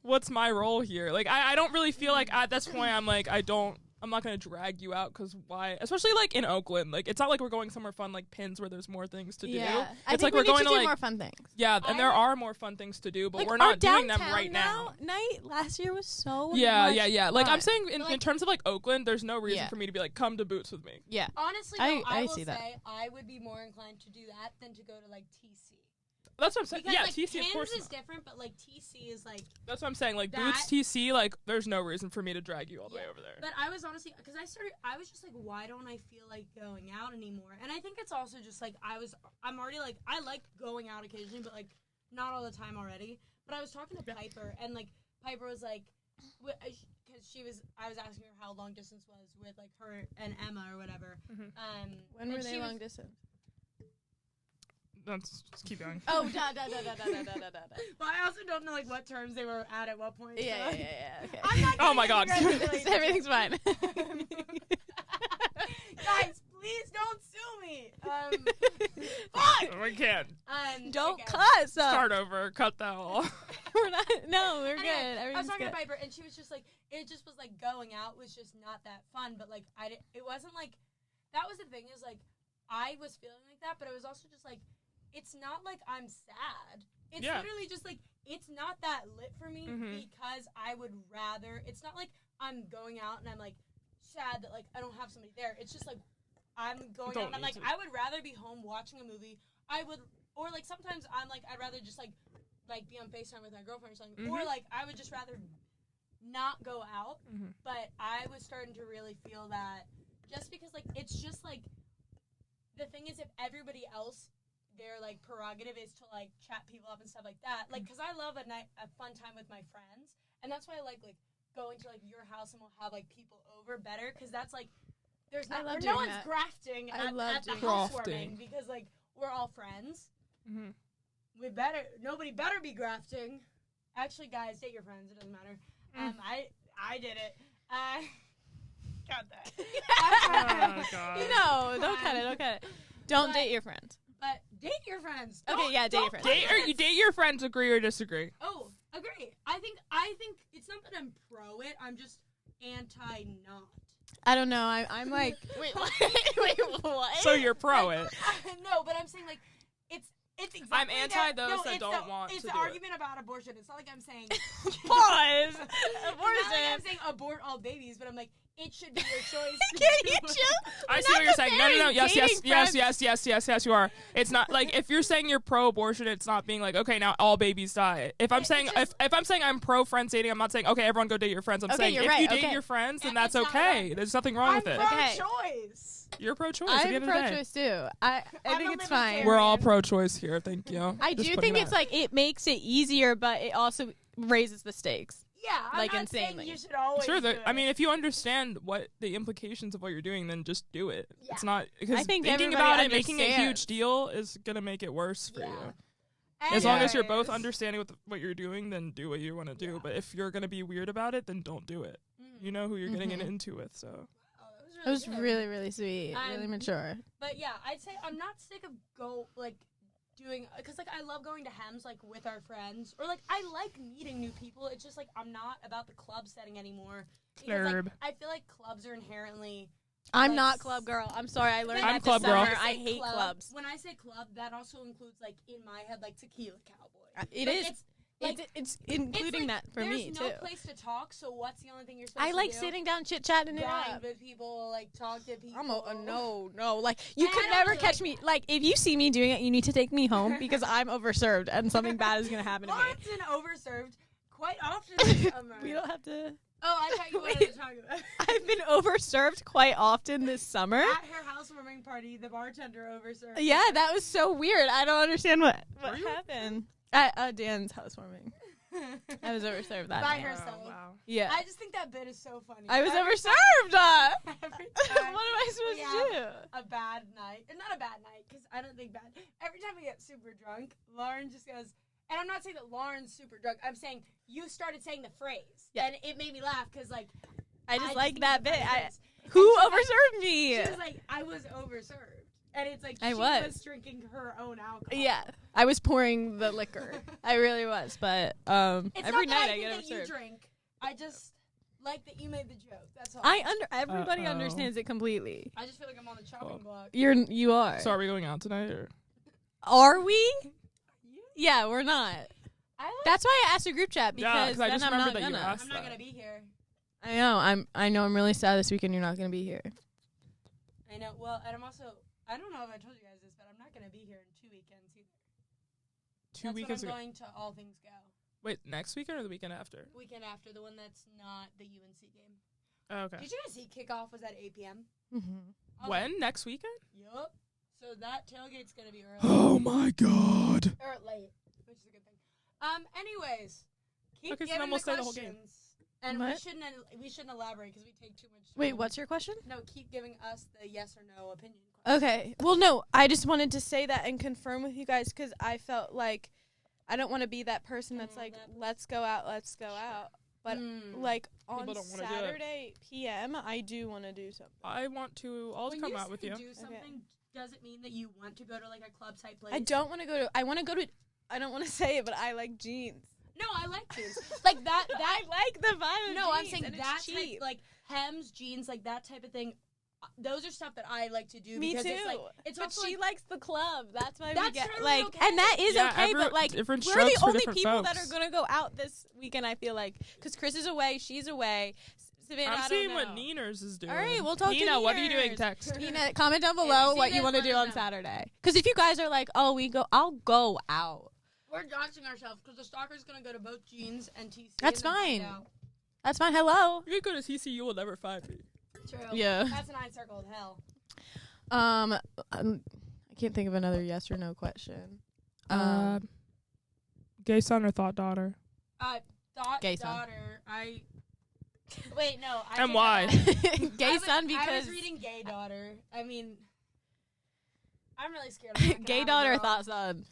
what's my role here? Like, I don't really feel like at this point I'm like, I'm not going to drag you out because why? Especially like in Oakland. Like, it's not like we're going somewhere fun like Pins where there's more things to do. I It's think like we we're need going to to do like more fun things. Yeah, and there are more fun things to do, but Like, we're our not doing them downtown right now. Night last year was so Yeah. much Like, I'm fun. saying in Like- terms of like Oakland, there's no reason Yeah. for me to be like, come to Boots with me. Yeah. Honestly, I- though, I will see that. say I would be more inclined to do that than to go to like TC. That's what I'm saying. Because Yeah, like, TC, of Pins course. is Not. different, but like TC is like. That's what I'm saying. Like, That- Boots, TC, like, there's no reason for me to drag you all the way over there. But I was honestly, because I was just like, why don't I feel like going out anymore? And I think it's also just like, I'm already like, I like going out occasionally, but like, not all the time already. But I was talking to Piper, and like, Piper was like, because I was asking her how long distance was with like her and Emma or whatever. Mhm. When were they long distance? Let's just keep going. Oh, da. But I also don't know like what terms they were at what point. Yeah. so, Okay. I'm not Oh my getting God. into relationship. Everything's fine. Guys, please don't sue me. Fuck. We can't. Don't okay. cuss. Start over. Cut that all. We're not. No, we're Anyway, good. I was Everything's talking good. to Piper, and she was just like, it just was like going out was just not that fun. But like, it wasn't like, that was the thing is like, I was feeling like that, but it was also just like, it's not like I'm sad. It's literally just like, it's not that lit for me because I would rather, it's not like I'm going out and I'm like sad that like I don't have somebody there. It's just like, I'm going out and I'm like, I would rather be home watching a movie. Or like sometimes I'm like, I'd rather just like be on FaceTime with my girlfriend or something. Or like, I would just rather not go out. But I was starting to really feel that just because like, it's just like, the thing is if everybody else, their like prerogative is to like chat people up and stuff like that. Like, cause I love a fun time with my friends, and that's why I like going to like your house and we'll have like people over better. Cause that's like there's no one's that. grafting I at love the doing housewarming because like we're all friends. Nobody better be grafting. Actually, guys, date your friends. It doesn't matter. I did it. Got that. Oh, God. No, don't cut it. Don't cut it. Don't date your friends. But date your friends. Okay, yeah, date your friends. You date your friends, agree or disagree? Oh, agree. I think it's not that I'm pro it. I'm just anti not. I don't know. I'm like, wait, what? So you're pro it. No, but I'm saying like it's exactly. I'm anti those that it's don't want It's to the do it. argument about abortion. It's not like I'm saying Pause. It's not like I'm saying abort all babies, but I'm like it should be your choice. Can you chill? I see what you're saying. No. Yes, you are. It's not like if you're saying you're pro-abortion, it's not being like, okay, now all babies die. If I'm saying if I'm saying I'm pro-friends dating, I'm not saying okay, everyone go date your friends. I'm saying you're if right, you date okay. your friends, then And that's it's not okay. wrong. There's nothing wrong with it. Pro-choice. You're pro-choice. at the I'm end of the day. pro-choice too. I I'm think a it's fine. libertarian. We're all pro-choice here. Thank you. I Just do putting think it's that. like it makes it easier, but it also raises the stakes. Yeah, I'm Like, not insanely. saying you should always Sure. do it. I mean, if you understand what the implications of what you're doing, then just do it. Yeah. It's not because I think thinking everybody about it, making a huge understands. deal is gonna make it worse for Yeah. you. As long as you're both Anyways. understanding what you're doing, then do what you want to do. Yeah. But if you're gonna be weird about it, then don't do it. You know who you're getting Mhm. into with. So Oh, It was good. really, really sweet, really I'm- mature. But yeah, I'd say I'm not sick of doing, because, like, I love going to Hems, like, with our friends. Or, like, I like meeting new people. It's just, like, I'm not about the club setting anymore. Because, like, I feel like clubs are inherently... I'm like, not club girl. I'm sorry. I learned I'm that club this girl. summer. I hate clubs. When I say club, that also includes, like, in my head, like, Tequila Cowboy. It like, is. It's including like, that for me, too. There's no place to talk, so what's the only thing you're supposed to do? I like sitting down, chit-chatting it Grind up. with people, like, talk to people. No. Like, you could never catch me. Like, if you see me doing it, you need to take me home because I'm overserved and something bad is going to happen to me. Lauren's been overserved quite often this summer. We don't have to... Oh, I thought you wanted to talk about it. I've been overserved quite often this summer. At her housewarming party, the bartender overserved. Yeah, that was so weird. I don't understand what happened. At Dan's housewarming. I was overserved that By night. herself. Oh, wow. Yeah. I just think that bit is so funny. I was Every overserved. time- every What time am I supposed to do? a bad night. And not a bad night, because I don't think bad. Every time we get super drunk, Lauren just goes, and I'm not saying that Lauren's super drunk. I'm saying you started saying the phrase. Yeah. And it made me laugh, because, like, I just like think that it's a bit. funny phrase. Who And she's like- overserved me? She was like, I was overserved. And it's like I she was. drinking her own alcohol. Yeah, I was pouring the liquor. I really was, but It's every not that night I I get think that you overserved. drink. I just like that you made the joke. That's all. Everybody Uh-oh. understands it completely. I just feel like I'm on the chopping block. You are. So are we going out tonight? Or? Are we? Yeah, we're not. I like, That's why I asked a group chat Yeah, because 'cause I then just I'm remembered not that you gonna. asked. I'm not gonna be here. I know. I'm really sad this weekend. You're not gonna be here. I know. Well, and I'm also. I don't know if I told you guys this, but I'm not gonna be here in 2 weekends either. Two That's weekends when ago. I'm going to All Things Go. Wait, next weekend or the weekend after? Weekend after, the one that's not the UNC game. Oh, okay. Did you guys see kickoff was at 8 p.m.? Mm-hmm. When? Next weekend? Yup. So that tailgate's gonna be early. Oh my god. Or late, which is a good thing. Anyways, keep Okay, so giving then we'll the stay the whole game. questions. And What? we shouldn't elaborate because we take too much time. Wait, what's your question? No, keep giving us the yes or no opinion question. Okay. Well, no, I just wanted to say that and confirm with you guys because I felt like I don't want to be that person that's like, let's go out. But like on People don't wanna do it. Saturday p.m., I do want to do something. I'll When come you out say with you. do something, does it mean that you want to go to like a club type place? I don't want to go to. I want to go to. I don't want to say it, but I like jeans. No, I like jeans. Like that. I like the vibe. Of No, I'm jeans, saying and it's that type, cheap. like hems, jeans, like that type of thing. Those are stuff that I like to do. Me because too. It's, like, it's but also she like, likes the club. That's why we That's get totally like, okay. and that is Yeah, okay. But like, different we're strokes the for only different people folks. that are gonna go out this weekend. I feel like because Chris is away, she's away. Savannah, I'm I seeing don't what know. Neeners is doing. All right, we'll talk to Nina, what are you doing? Neeners. Text. Nina, comment down If below you see what you this, want to let do us on know. Saturday. Because if you guys are like, oh, I'll go out. we're dodging ourselves because the stalker's gonna go to both jeans and TC. That's and then find fine. out. That's fine. Hello. You could go to CC, you will never find me. True. Yeah. That's an eye circle of hell. I can't think of another yes or no question. Gay son or thought daughter? Thought Gay son. daughter. Wait, no. I And take why? that back. Gay son I because was reading gay daughter. I mean, I'm really scared. I'm not gonna gay have a daughter, girl. thought son.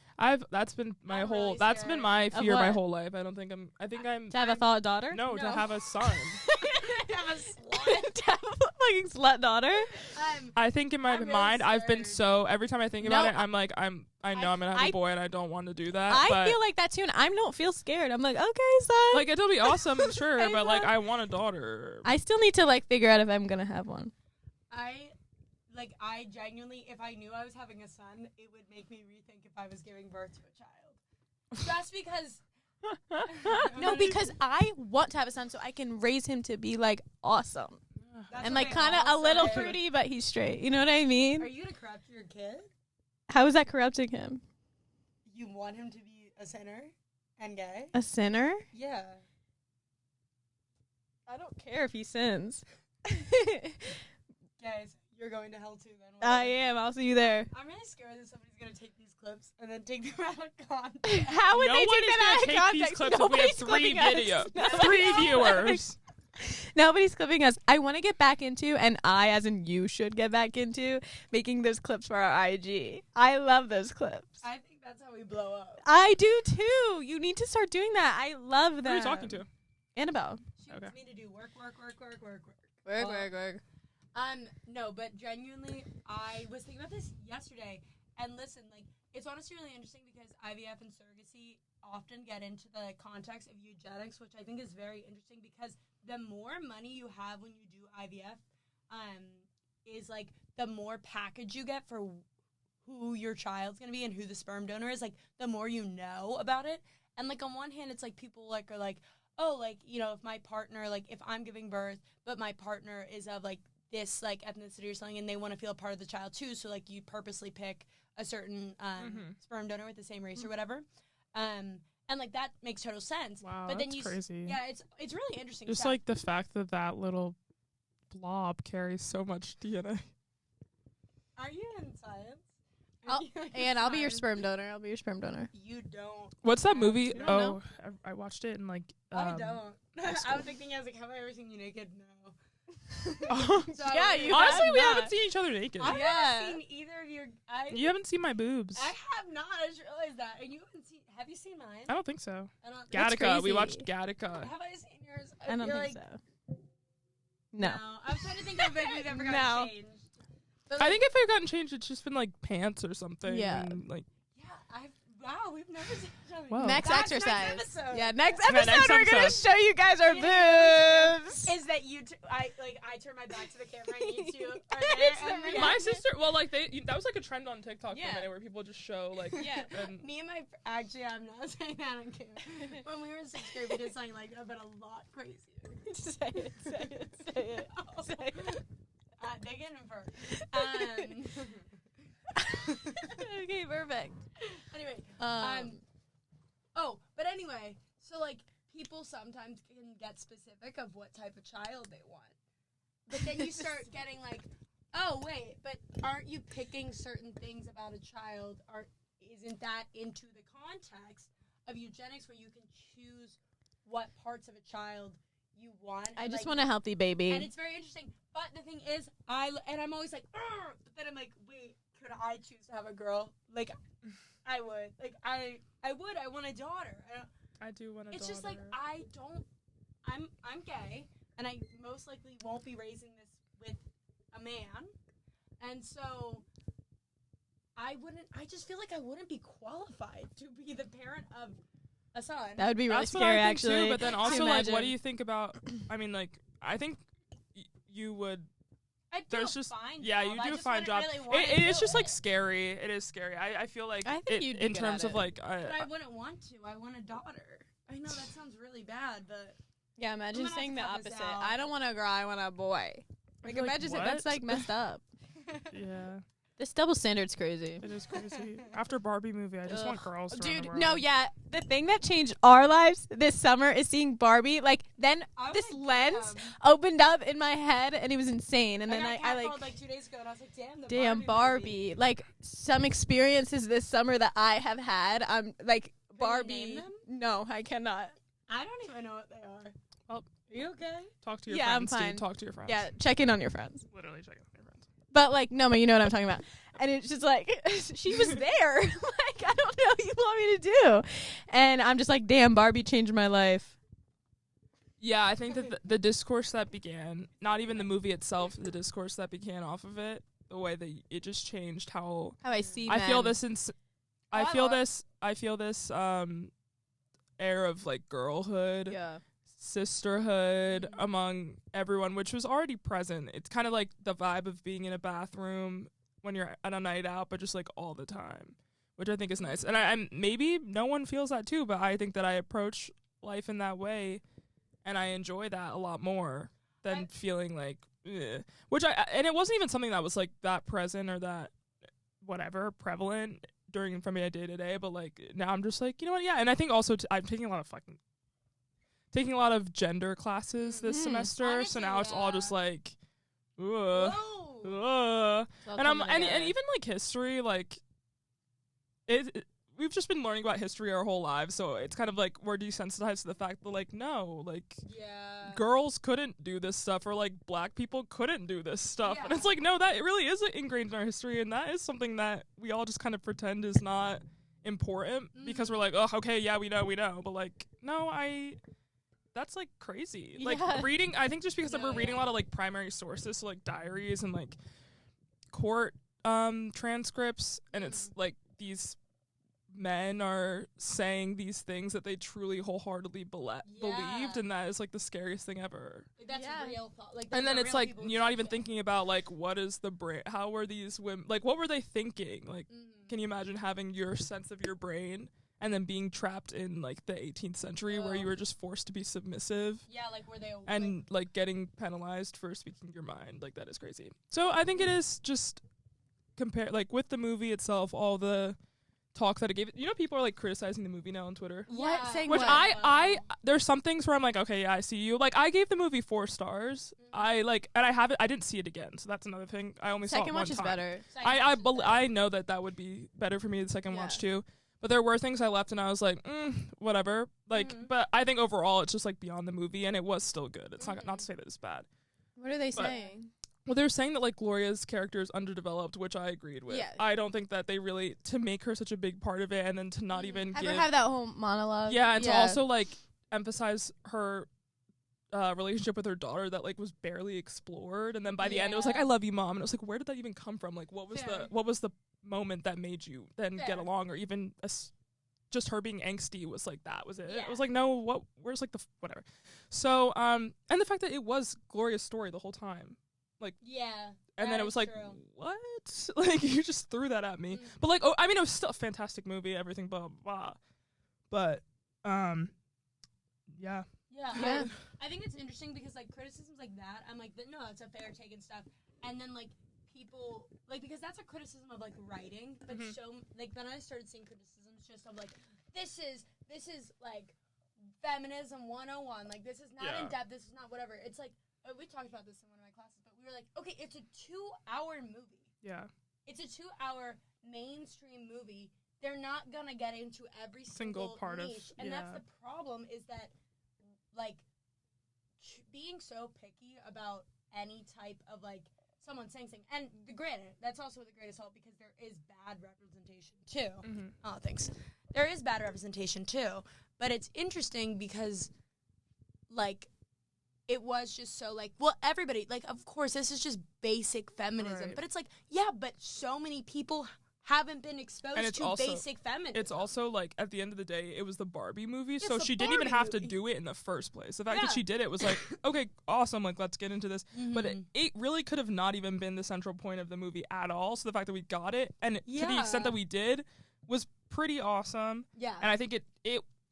That's been my I'm whole really that's scared. been my Of fear my what? whole life. I think I'm To have a thought daughter? no, to No. have a son. I'm a slut. To have a fucking slut daughter? I think in my I'm really mind I've been scared. so every time I think about No, it, I'm like I know I'm gonna have I- a boy and I don't want to do that. I but feel like that too, and I don't feel scared. I'm like, okay, son. like it'll be awesome, sure, Hey, but like son. I want a daughter. I still need to like figure out if I'm gonna have one. I genuinely, if I knew I was having a son, it would make me rethink if I was giving birth to a child. Just because. No, because I want to have a son so I can raise him to be like awesome That's and what like they kind of all a little say. fruity, but he's straight. You know what I mean? Are you gonna corrupt your kid? How is that corrupting him? You want him to be a sinner and gay? A sinner? Yeah. I don't care if he sins. Guys, you're going to hell too then. I am. I'll see you there. I'm really scared that somebody's gonna take these clips and then take them out of context. How would No they one take is that gonna out of take these context? clips if we have Nobody's 3 clipping us. video, Nobody's 3 clipping viewers. Nobody's clipping us. I want to get back into, and I, as in you, should get back into making those clips for our IG. I love those clips. I think that's how we blow up. I do too. You need to start doing that. I love that. Who are you talking to? Annabelle. She Okay. wants me to do work. Work. No, but genuinely, I was thinking about this yesterday, And listen, like, it's honestly really interesting because IVF and surrogacy often get into the context of eugenics, which I think is very interesting because the more money you have when you do IVF, is like the more package you get for who your child's gonna be and who the sperm donor is. Like, the more you know about it. And like on one hand, it's like people like are like, oh, like, you know, if my partner, like, if I'm giving birth, but my partner is of like this like ethnicity or something, and they want to feel a part of the child too, so like you purposely pick a certain sperm donor with the same race or whatever. And like that makes total sense. Wow, but then that's crazy. Yeah, it's really interesting. Just stuff. like the fact that that little blob carries so much DNA. Are you in science? I'll be your sperm donor. I'll be your sperm donor. You don't. What's that movie? You don't Oh, know? I watched it in like. I don't. high I school. was thinking, I was like, have I ever seen you naked? No. Yeah, you Honestly, have we not. haven't seen each other naked. I've Yeah. never seen either of your. You haven't seen my boobs. I have not. I just realized that. And you haven't seen. Have you seen mine? I don't think so. I don't. That's Gattaca. We crazy. watched Gattaca. Have I seen yours? I don't feel think like, so. No. I was trying to think of if we've ever No. gotten changed. But I think if they've gotten changed, it's just been like pants or something. Yeah. and, like. yeah, wow, we've never seen each other. Whoa. Next That's exercise. Next episode. Yeah, next Yeah, episode next we're gonna episode. show you guys our boobs. Is that you? I turn my back to the camera and you two are It's there. the and real- react. My sister, well, like that was like a trend on TikTok for Yeah. a minute where people just show like. Yeah. And Me and actually, I'm not saying that on camera. When we were in 6th grade, we did something like that, but a lot crazier. Say it. Say it. Say it. Say it. Dig in first. Okay, perfect. Anyway, but anyway, so like people sometimes can get specific of what type of child they want, but then you start getting like, oh wait, but aren't you picking certain things about a child? Isn't that into the context of eugenics where you can choose what parts of a child you want? I just like, want a healthy baby. and it's very interesting. But the thing is, I'm always like, "Argh," but then I'm like, wait, could I choose to have a girl? Like, I would. Like, I would. I want a daughter. I do want a daughter. It's just like I'm gay, and I most likely won't be raising this with a man, and so I just feel like I wouldn't be qualified to be the parent of a son. That would be really That's scary, what I think actually. too, but then to also, like, what imagine. do you think about? I mean, like, I think you would. I do There's a just fine yeah, job. you I do a just fine wouldn't job. Really want to It is do just like it. scary. It is scary. I feel like I think you'd be in good terms at of it. like. But I wouldn't want to. I want a daughter. I know that sounds really bad, but Yeah, I'm imagine gonna have saying to the cut this opposite. out. I don't want a girl, I want a boy. I Like, feel imagine what? that's like messed up. Yeah, This double standard's crazy. it is crazy. After Barbie movie, I just want girls to run Dude, the world. no, yeah. The thing that changed our lives this summer is seeing Barbie. Like, then I was this like, lens damn. opened up in my head, and it was insane. And then got I like, catcalled like 2 days ago, and I was like, damn, the damn Barbie. Like, some experiences this summer that I have had. I'm like, you Barbie. name them? No, I cannot. I don't even know what they are. Well, Are you okay? Talk to your Yeah, I'm friends. Dude. fine. Talk to your friends. Yeah, check in on your friends. Literally check in on your friends. But like, no, but you know what I'm talking about. And it's just like, she was there. Like, I don't know what you want me to do. And I'm just like, damn, Barbie changed my life. Yeah, I think that the discourse that began, not even the movie itself, the discourse that began off of it, the way that it just changed how How I see I feel men. this I feel this air of like girlhood, Yeah. sisterhood among everyone, which was already present. It's kind of like the vibe of being in a bathroom when you're at a night out, but just like all the time, which I think is nice. And I'm maybe no one feels that too, but I think that I approach life in that way, and I enjoy that a lot more than feeling like, ugh. And it wasn't even something that was like that present or that whatever prevalent during from my day to day, but like now I'm just like, you know what? Yeah, and I think also I'm taking a lot of gender classes this semester, Honestly, so now it's all just like, ugh. Whoa. Ugh. It's all And I'm coming and together. even like history, like we've just been learning about history our whole lives, so it's kind of like we're desensitized to the fact that like no, like Yeah. girls couldn't do this stuff, or like black people couldn't do this stuff, and Yeah. it's like no, that it really is ingrained in our history, and that is something that we all just kind of pretend is not important because we're like, oh, okay, yeah, we know, but like no, that's like crazy. Like Yeah. reading, I think just because No, we're reading yeah. a lot of like primary sources, so like diaries and like court transcripts, and it's like these men are saying these things that they truly wholeheartedly believed, and that is like the scariest thing ever. Like, that's real thought. Like, and then it's like you're not even thinking about like what is the brain, how were these women, like what were they thinking, like can you imagine having your sense of your brain and then being trapped in like the 18th century where you were just forced to be submissive, like were they and like getting penalized for speaking your mind, like that is crazy. So I think it is just compare like with the movie itself, all the talk that it gave. You know, people are like criticizing the movie now on Twitter. What? Saying Which what? I there's some things where I'm like, okay, yeah, I see you. Like I gave the movie 4 stars. I like, and I didn't see it again, so that's another thing. I only saw it one time. Second watch is better. I know that would be better for me the second watch too. But there were things I left and I was like, whatever. Like, but I think overall it's just like beyond the movie, and it was still good. It's not to say that it's bad. What are they saying? Well, they're saying that like Gloria's character is underdeveloped, which I agreed with. Yeah. I don't think that they really, to make her such a big part of it and then to not even have that whole monologue. Yeah, and to also like emphasize her relationship with her daughter that like was barely explored, and then by the end it was like, I love you, Mom, and it was like, where did that even come from? Like what was the moment that made you then get along, or even just her being angsty was like, that was it. It was like, no, where's like the whatever. So and the fact that it was Gloria's story the whole time. Like, and then it was like, what? Like, you just threw that at me. But like, I mean, it was still a fantastic movie, everything, blah, blah, blah. But, yeah. I think it's interesting because, like, criticisms like that, I'm like, no, it's a fair take and stuff. And then, like, people, like, because that's a criticism of, like, writing. But so, like, then I started seeing criticisms just of, like, this is, like, feminism 101. Like, this is not in depth. This is not whatever. It's like, we talked about this in one of my classes, but we were like, okay, it's a 2-hour movie. Yeah. It's a 2-hour mainstream movie. They're not going to get into every single part niche. And that's the problem, is that, like, being so picky about any type of, like, someone saying something. And granted, that's also the greatest help, because there is bad representation, too. Oh, thanks. There is bad representation, too. But it's interesting because, like, it was just so, like, well, everybody, like, of course, this is just basic feminism. But it's like, yeah, but so many people haven't been exposed to basic feminism. It's also, like, at the end of the day, it was the Barbie movie, so she didn't even have to do it in the first place. The fact that she did it was like, okay, awesome, like, let's get into this. But it really could have not even been the central point of the movie at all, so the fact that we got it, and to the extent that we did, was pretty awesome. Yeah. And I think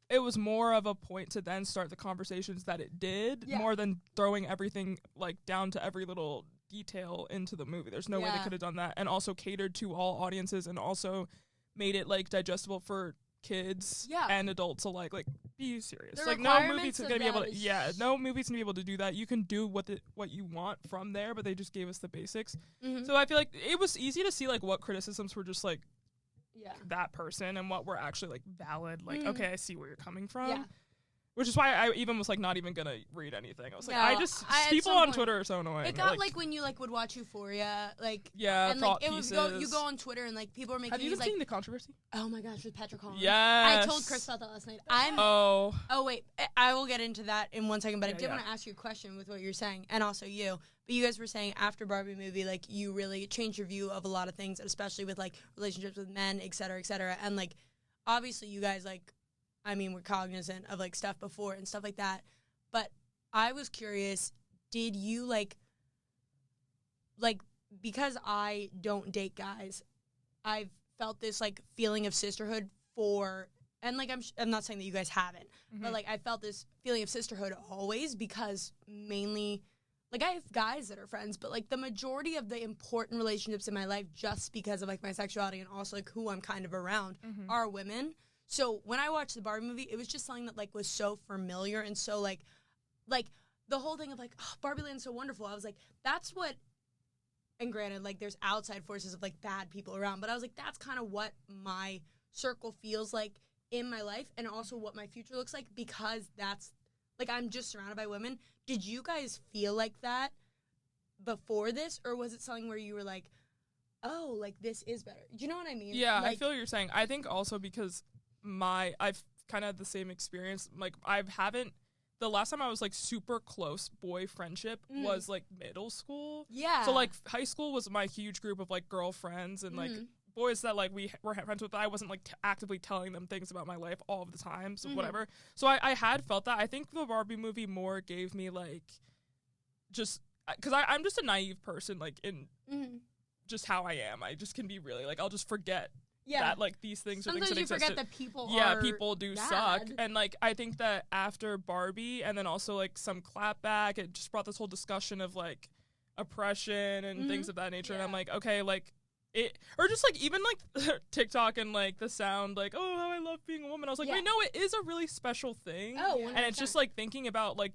it was more of a point to then start the conversations that it did, more than throwing everything, like, down to every little detail into the movie. There's no way they could have done that, and also catered to all audiences, and also made it, like, digestible for kids and adults alike. Like, be serious. Like, no movie's gonna be able to no movie's gonna be able to do that. You can do what you want from there, but they just gave us the basics. So I feel like it was easy to see, like, what criticisms were just like that person and what were actually, like, valid. Like, okay, I see where you're coming from. Which is why I even was, like, not even gonna read anything. I was like, people on Twitter are so annoying. It got, like when you, like, would watch Euphoria, like, and, like, it was you go on Twitter and, like, people are making Have you these, seen like, the controversy? Oh my gosh, with Petra Collins. Yes. I told Chris about that last night. Oh wait, I will get into that in one second, but I did want to ask you a question with what you're saying, and also you. But you guys were saying after Barbie movie, like, you really changed your view of a lot of things, especially with, like, relationships with men, et cetera, and, like, obviously you guys, like, I mean, we're cognizant of, like, stuff before and stuff like that. But I was curious, did you, like, because I don't date guys, I've felt this, like, feeling of sisterhood and, like, I'm not saying that you guys haven't, but, like, I felt this feeling of sisterhood always, because mainly, like, I have guys that are friends, but, like, the majority of the important relationships in my life, just because of, like, my sexuality and also, like, who I'm kind of around, are women. So when I watched the Barbie movie, it was just something that, like, was so familiar and so, like the whole thing of, like, oh, Barbie Land's so wonderful. I was like, that's what, and granted, like, there's outside forces of, like, bad people around, but I was like, that's kind of what my circle feels like in my life, and also what my future looks like, because that's, like, I'm just surrounded by women. Did you guys feel like that before this, or was it something where you were like, oh, like, this is better? Do you know what I mean? Yeah, like, I feel what you're saying. I think also because I've kind of had the same experience. Like, I haven't the last time I was like super close boy friendship was like middle school. Yeah. So like high school was my huge group of like girlfriends and like boys that like we were friends with. But I wasn't like actively telling them things about my life all of the time. So whatever. So I had felt that. I think the Barbie movie more gave me like just because I'm just a naive person like in just how I am. I just can be really like I'll just forget. That like these things Sometimes are things that you exist. forget that people people do bad. suck. And like I think that after Barbie and then also like some clapback, it just brought this whole discussion of like oppression and things of that nature. And I'm like, okay, like it or just like even like TikTok and like the sound like, oh how I love being a woman. I was like, wait, no, it is a really special thing. Oh, 100%. And it's just like thinking about like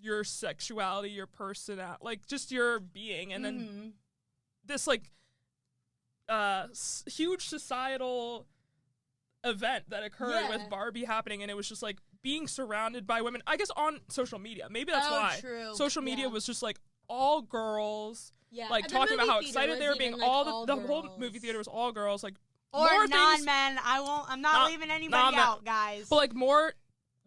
your sexuality, your personality, like just your being, and then this like huge societal event that occurred with Barbie happening, and it was just like being surrounded by women, I guess on social media. Maybe that's why. True. Social media was just like all girls, like And talking about how excited they were being. Like, all the whole movie theater was all girls, like or more non-men. I'm not leaving anybody out, guys. But like more.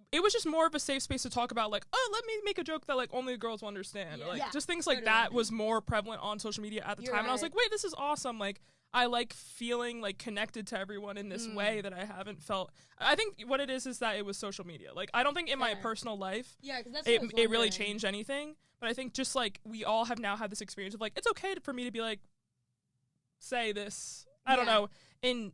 It was just more of a safe space to talk about, like, oh, let me make a joke that, like, only girls will understand. Or, like, just things like that was more prevalent on social media at the time. And I was like, wait, this is awesome. Like, I like feeling, like, connected to everyone in this way that I haven't felt. I think what it is that it was social media. Like, I don't think in my personal life it really changed anything. But I think just, like, we all have now had this experience of, like, it's okay for me to be, like, say this, I don't know, in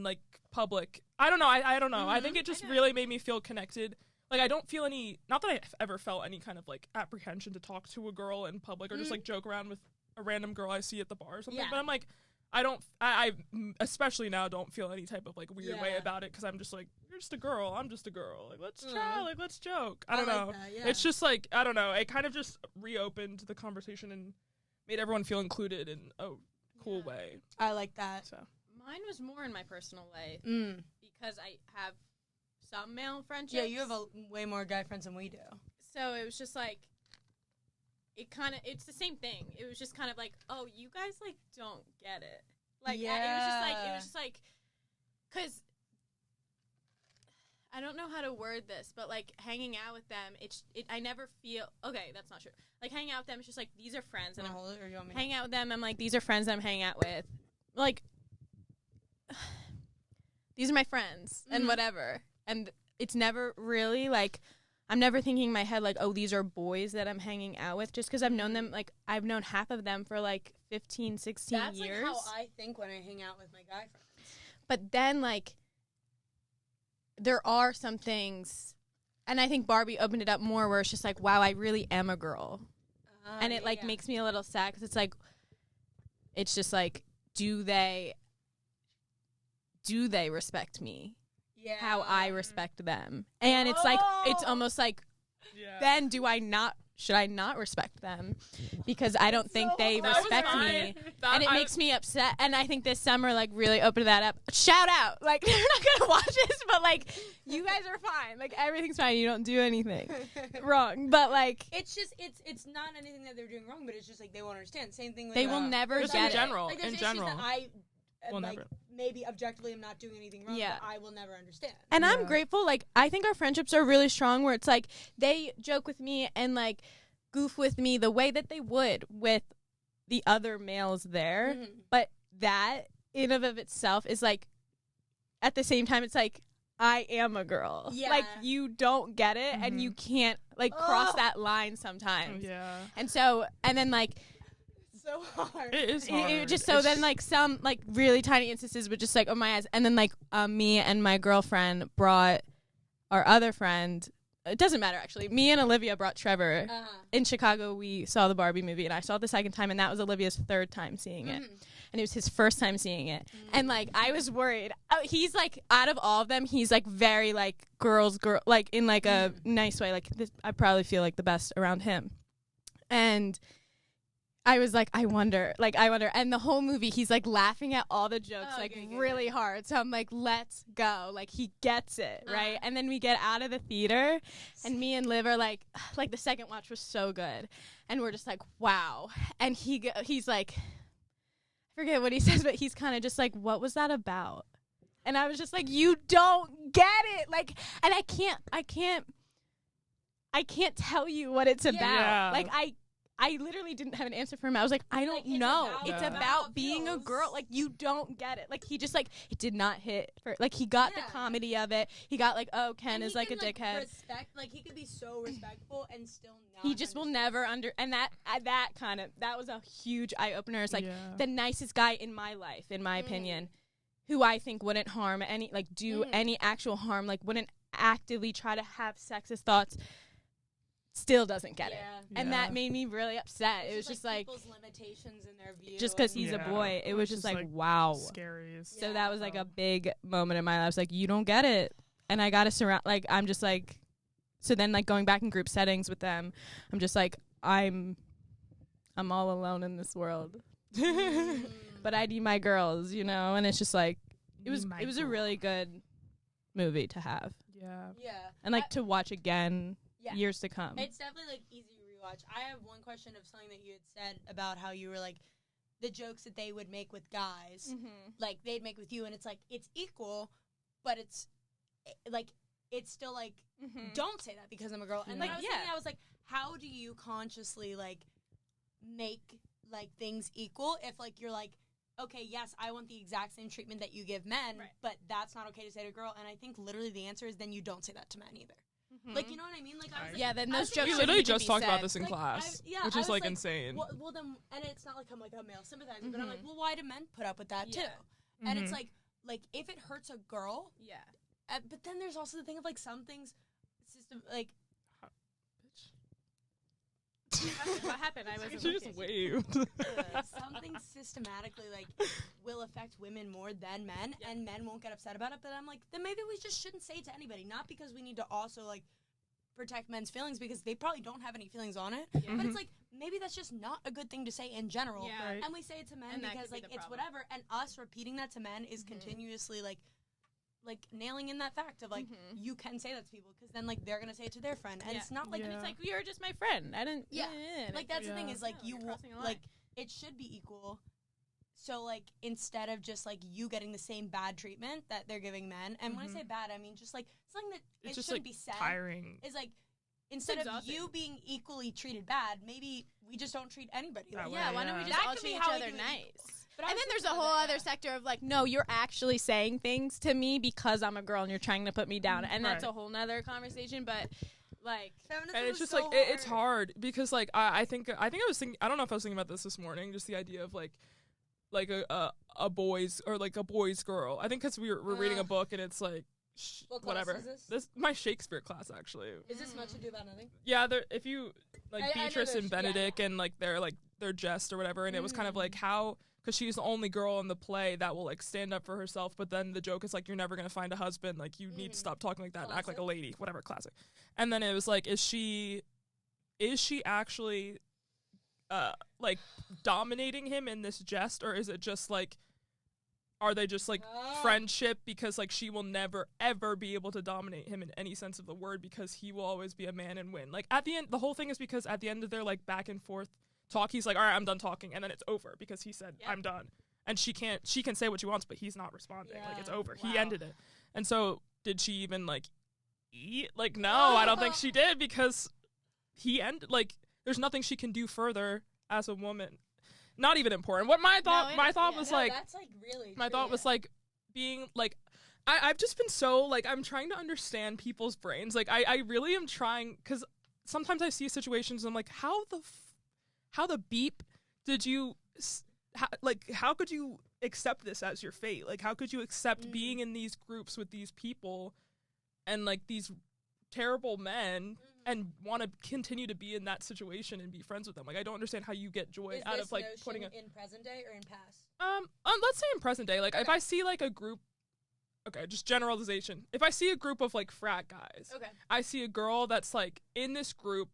like, public. I don't know. I don't know. I think it just really made me feel connected. Like, I don't feel any, not that I've ever felt any kind of, like, apprehension to talk to a girl in public or just, like, joke around with a random girl I see at the bar or something. But I'm like, I especially now don't feel any type of, like, weird way about it because I'm just like, you're just a girl. I'm just a girl. Like, let's chat. Like, let's joke. I don't know. It's just, like, I don't know. It kind of just reopened the conversation and made everyone feel included in a cool way. I like that. So. Mine was more in my personal life because I have some male friendships. Yeah, you have way more guy friends than we do. So it was just like, it's the same thing. It was just kind of like, oh, you guys like don't get it. Like it was just like, because I don't know how to word this, but like hanging out with them, I never feel okay. That's not true. Like hanging out with them, it's just like these are friends, and hanging out with them, I'm like these are friends that I'm hanging out with, like. These are my friends and whatever. And it's never really like, I'm never thinking in my head like, oh, these are boys that I'm hanging out with just because I've known them, like I've known half of them for like 15, 16 years. That's like how I think when I hang out with my guy friends. But then like, there are some things, and I think Barbie opened it up more where it's just like, wow, I really am a girl. And it like makes me a little sad because it's like, it's just like, do they respect me how I respect them? And it's like, it's almost like, then should I not respect them because I don't think they respect me? And it makes me upset. And I think this summer like really opened that up. Shout out. Like they're not going to watch this, but like you guys are fine. Like everything's fine. You don't do anything wrong. But like it's just it's not anything that they're doing wrong, but it's just like they won't understand. Same thing with they will never just get in general. Like, in general. That I Well, like never. maybe objectively I'm not doing anything wrong, but I will never understand. And I'm grateful. Like I think our friendships are really strong where it's like they joke with me and like goof with me the way that they would with the other males there. But that in of itself is like at the same time it's like I am a girl. Like you don't get it and you can't like cross that line sometimes. And so and then like so hard. It is hard. It just so then like some like really tiny instances would just like oh my eyes, and then like me and my girlfriend brought our other friend. It doesn't matter actually. Me and Olivia brought Trevor. In Chicago. We saw the Barbie movie, and I saw it the second time, and that was Olivia's third time seeing it, and it was his first time seeing it. And like I was worried. He's like out of all of them, he's like very like girl, like in like a nice way. Like this, I probably feel like the best around him, and. I was like, I wonder. And the whole movie, he's, like, laughing at all the jokes, really hard. So I'm like, let's go. Like, he gets it, right? And then we get out of the theater, and me and Liv are like, the second watch was so good. And we're just like, wow. And he's like, I forget what he says, but he's kind of just like, what was that about? And I was just like, you don't get it. Like, and I can't I can't tell you what it's about. Yeah. Like, I literally didn't have an answer for him. I was like, I don't Like, it's know. about- It's Yeah. about being a feels. girl. Like, you don't get it. Like, he just, like, it did not hit. Like, he got the Yeah. comedy of it. He got, like, oh, Ken And is, he like, a can, dickhead. Respect, like, he could be so respectful and still not. He just will never and that was a huge eye-opener. It's, like, Yeah. the nicest guy in my life, in my opinion, who I think wouldn't harm any, like, do any actual harm, like, wouldn't actively try to have sexist thoughts, still doesn't get it. And that made me really upset. It was just like people's limitations in their view. just because he's a Yeah. boy, it was just like, like, wow. Scary. So that was like a big moment in my life. I was like, you don't get it. And I got to surround, like, I'm just like, so then like going back in group settings with them, I'm just like, I'm all alone in this world. But I need my girls, you know? And it's just like, it was a really good movie to have. Yeah. Yeah. And like to watch again Yeah. years to come. It's definitely like easy to rewatch. I have one question of something that you had said about how you were like the jokes that they would make with guys, like they'd make with you, and it's like it's equal, but it's like it's still like don't say that because I'm a girl. And Like, like I was like, how do you consciously like make like things equal if like you're like, okay, yes, I want the exact same treatment that you give men, but that's not okay to say to a girl. And I think literally the answer is then you don't say that to men either. Like, you know what I mean? Like, I was like, Yeah, then those I jokes We was shouldn't literally even just be talked about said. this in Like, class, I which was is like like, insane. Well, then, and it's not like I'm like a male sympathizer, but I'm like, well, why do men put up with that too? And it's like if it hurts a girl, Yeah. but then there's also the thing of like some things, like What happened? I wasn't She just looking. waved. something systematically like will affect women more than men, and men won't get upset about it. But I'm like, then maybe we just shouldn't say it to anybody, not because we need to also like protect men's feelings because they probably don't have any feelings on it. But it's like maybe that's just not a good thing to say in general. Yeah. Right. And we say it to men And that because could be like the it's problem. whatever, and us repeating that to men is continuously like nailing in that fact of like you can say that to people because then like they're gonna say it to their friend, and it's not like And Yeah. it's like, you're just my friend. I didn't. like that's the thing Yeah. is like No, you you're will crossing a line. like it should be equal. So like instead of just like you getting the same bad treatment that they're giving men, and when I say bad, I mean just like something that It's it just shouldn't like be said tiring. is like instead of exhausting. you being equally treated bad, maybe we just don't treat anybody That like way, Yeah, why don't we yeah. just That all could be treat each how we other do it nice? But I And was then there's a thinking whole about other that. sector of like, no, you're actually saying things to me because I'm a girl and you're trying to put me down. And that's Right. a whole nother conversation, but like, Feminism And it's is just so like it's hard because like I think I was thinking, I don't know if I was thinking about this morning, just the idea of like a boy's or like a boy's girl. I think because we're reading a book and it's like What class whatever. is this? My Shakespeare class actually. Is this much ado about nothing? Yeah, if you like I know Beatrice there's- and yeah, Benedict and like their jest or whatever, and it was kind of like how, because she's the only girl in the play that will like stand up for herself, but then the joke is like you're never gonna find a husband, like you need to stop talking like that and act like a lady, whatever, classic. And then it was like, is she actually like dominating him in this jest, or is it just like, are they just like friendship because like she will never ever be able to dominate him in any sense of the word because he will always be a man and win. Like at the end, the whole thing is because at the end of their like back and forth talk, he's like, all right, I'm done talking, and then it's over because he said I'm done, and she can say what she wants, but he's not responding. Like it's over. He ended it. And so did she even like eat? Like no, I don't think she did because he ended. Like there's nothing she can do further as a woman. Not even important. What my thought was like, that's like really my true, thought was like being like, I've just been so like, I'm trying to understand people's brains. Like I really am trying, because sometimes I see situations and I'm like, how the beep did you how could you accept this as your fate? Like how could you accept being in these groups with these people and like these terrible men and want to continue to be in that situation and be friends with them? Like I don't understand how you get joy Is out this of like notion putting a in present day or in past? let's say in present day, like if I see like a group, okay, just generalization, if I see a group of like frat guys, I see a girl that's like in this group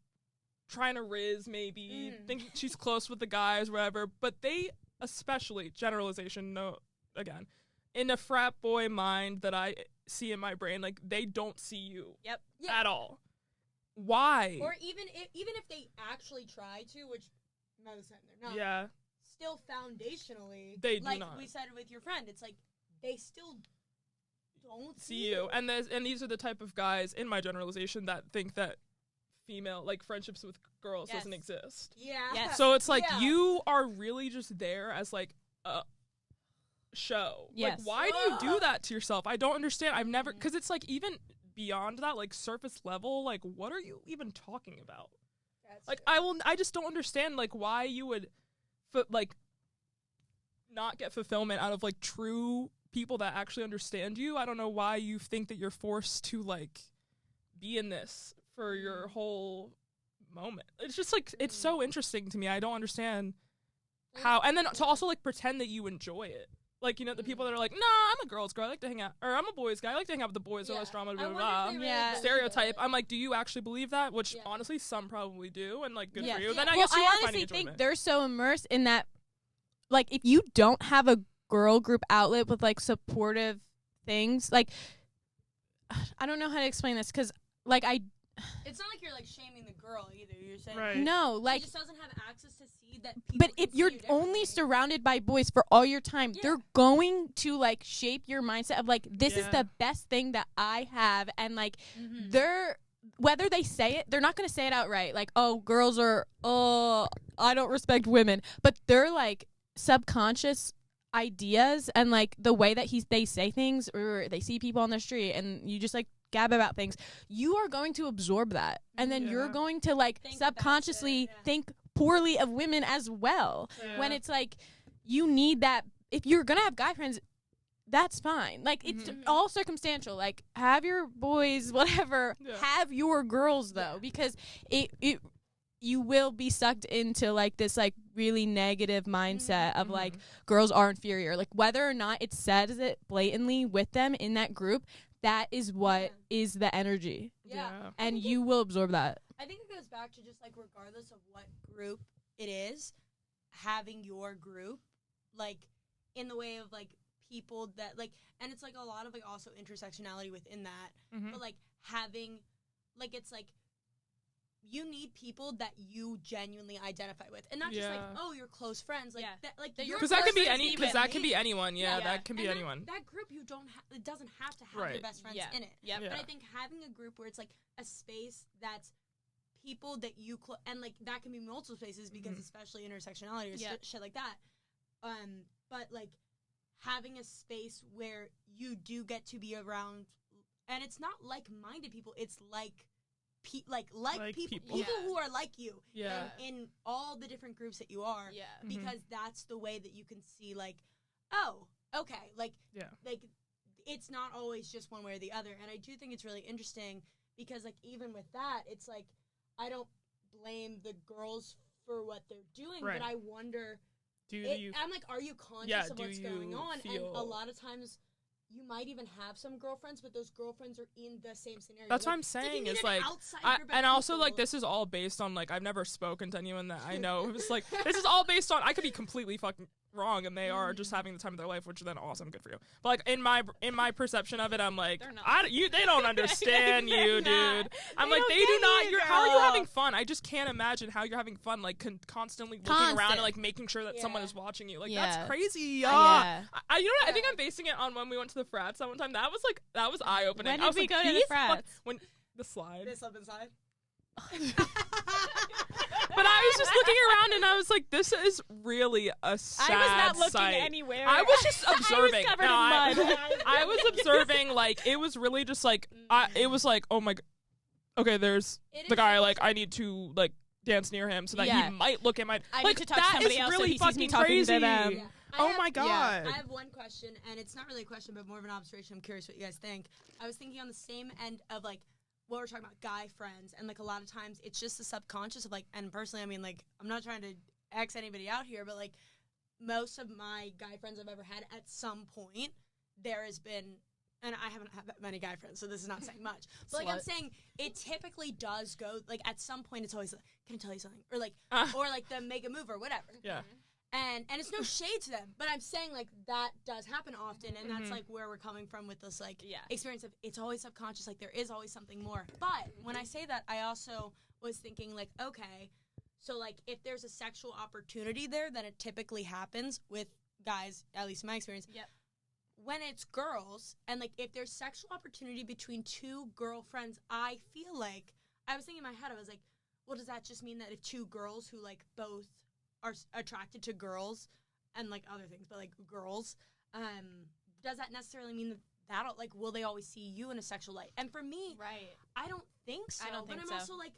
trying to riz, maybe think she's close with the guys, whatever, but they, especially generalization, no, again, in a frat boy mind that I see in my brain, like they don't see you at all. Why? Or even if they actually try to, which most of the time they're not. Yeah. Still foundationally, They do like not. we said with your friend, it's like they still don't See you. And these are the type of guys in my generalization that think that female, like friendships with girls Yes. doesn't exist. Yeah. Yes. So it's like Yeah. you are really just there as like a show. Yes. Like, why do you do that to yourself? I don't understand. I've never, because it's like even beyond that, like surface level, like what are you even talking about? That's Like true. I just don't understand like why you would like not get fulfillment out of like true people that actually understand you. I don't know why you think that you're forced to like be in this for your whole moment. It's just like it's so interesting to me. I don't understand how, and then to also like pretend that you enjoy it. Like, you know, the people that are like, nah, I'm a girl's girl, I like to hang out, or I'm a boy's guy, I like to hang out with the boys, Yeah. or less drama, I blah, blah, wonder if blah. they really Yeah. believe Stereotype. it. I'm like, do you actually believe that? Which Yeah. honestly, some probably do, and like, good Yeah. for you. Yeah. Then I Well, guess you I are honestly finding think enjoyment. they're so immersed in that, like, if you don't have a girl group outlet with like supportive things, like, I don't know how to explain this because, like, It's not like you're like shaming the girl either. You're saying Right. no, like, she just doesn't have access to see that. People but can if see you're you only differently. surrounded by boys for all your time, Yeah. they're going to like shape your mindset of like, this is Yeah. the best thing that I have, and like, Mhm. they're, whether they say it, they're not going to say it outright, like, oh, girls are, oh, I don't respect women, but they're like subconscious ideas and like the way that they say things, or they see people on the street and you just like gab about things, you are going to absorb that, and then you're Yeah. going to like Think about subconsciously it, yeah. think poorly of women as well, when it's like you need that. If you're gonna have guy friends, that's fine, like it's Mhm. all circumstantial, like have your boys, whatever, Yeah. have your girls though, Yeah. because it you will be sucked into like this like really negative mindset of like girls are inferior, like whether or not it says it blatantly with them in that group, that is what is the energy, Yeah. and you will absorb that. I think it goes back to just like regardless of what group it is, having your group like in the way of like people that like, and it's like a lot of like also intersectionality within that, Mhm. but like having like it's like you need people that you genuinely identify with, and not just like, Yeah. oh, you're close friends, like Yeah. that, like That your Because that can be close any. friends Because that even can be anyone. Yeah, Yeah. that can be and anyone. That group you don't it doesn't have to have your Right. best friends Yeah. in it. Yep. Yeah. But I think having a group where it's like a space that's people that you and like that can be multiple spaces because Mhm. especially intersectionality or Yeah. shit like that. But like having a space where you do get to be around, and it's not like-minded people. It's like Like people people. Yeah. who are like you. Yeah. And in all the different groups that you are, Yeah. Mhm. because that's the way that you can see like, oh, okay, like Yeah. like it's not always just one way or the other. And I do think it's really interesting because like even with that, it's like I don't blame the girls for what they're doing, Right. but I wonder Do it, you? I'm like, are you conscious Yeah, of do what's going you on? And feel- a lot of times you might even have some girlfriends, but those girlfriends are in the same scenario. That's what Like, I'm it's you saying. need Is an like, outside group of and also like people. this is all based on like I've never spoken to anyone that I know. It's like this is all based on. I could be completely fucking wrong, and they are just having the time of their life, which then awesome, good for you. But like in my perception of it, I'm like, They're not. they don't understand you, They're dude. not. I'm They like, don't they do get not. you, How are you girl. having fun? I just can't imagine how you're having fun, like constantly looking around Constant. and like making sure that someone Yeah. is watching you. Like Yeah. that's crazy. Yeah. You know what? I think Yeah. I'm basing it on when we went to the frats that one time. That was eye opening. When I was did we like, go to the these frats? when the slide. They slept inside. But I was just looking around and I was like, this is really a sad I was not looking sight. anywhere. I was just observing. covered No, in mud. I was observing, like, it was really just like, it was like, oh my, okay, there's It the is guy, like, I need to, like, dance near him so that Yeah. he might look at my, I like, need to touch that somebody is else so really he sees me fucking talking crazy. to them. Yeah. Oh I my have- God. I have one question, and it's not really a question, but more of an observation. I'm curious what you guys think. I was thinking on the same end of, like, what we're talking about, guy friends, and, like, a lot of times it's just the subconscious of, like, and personally, I mean, like, I'm not trying to X anybody out here, but, like, most of my guy friends I've ever had, at some point, there has been, and I haven't had that many guy friends, so this is not saying much, but, like, I'm Slut. saying it typically does go, like, at some point it's always like, can I tell you something? Or, like, Ah. or, like, the make a move or whatever. Yeah. And it's no shade to them, but I'm saying like that does happen often, and that's Mhm. like where we're coming from with this like Yeah. experience of it's always subconscious, like there is always something more. But when I say that, I also was thinking like, okay, so like if there's a sexual opportunity there, then it typically happens with guys, at least in my experience. Yep. When it's girls, and like if there's sexual opportunity between two girlfriends, I feel like I was thinking in my head, I was like, well, does that just mean that if two girls who, like, both are attracted to girls and, like, other things, but, like, girls, does that necessarily mean that that'll, like, will they always see you in a sexual light? And for me, I don't think so. But I'm also, like,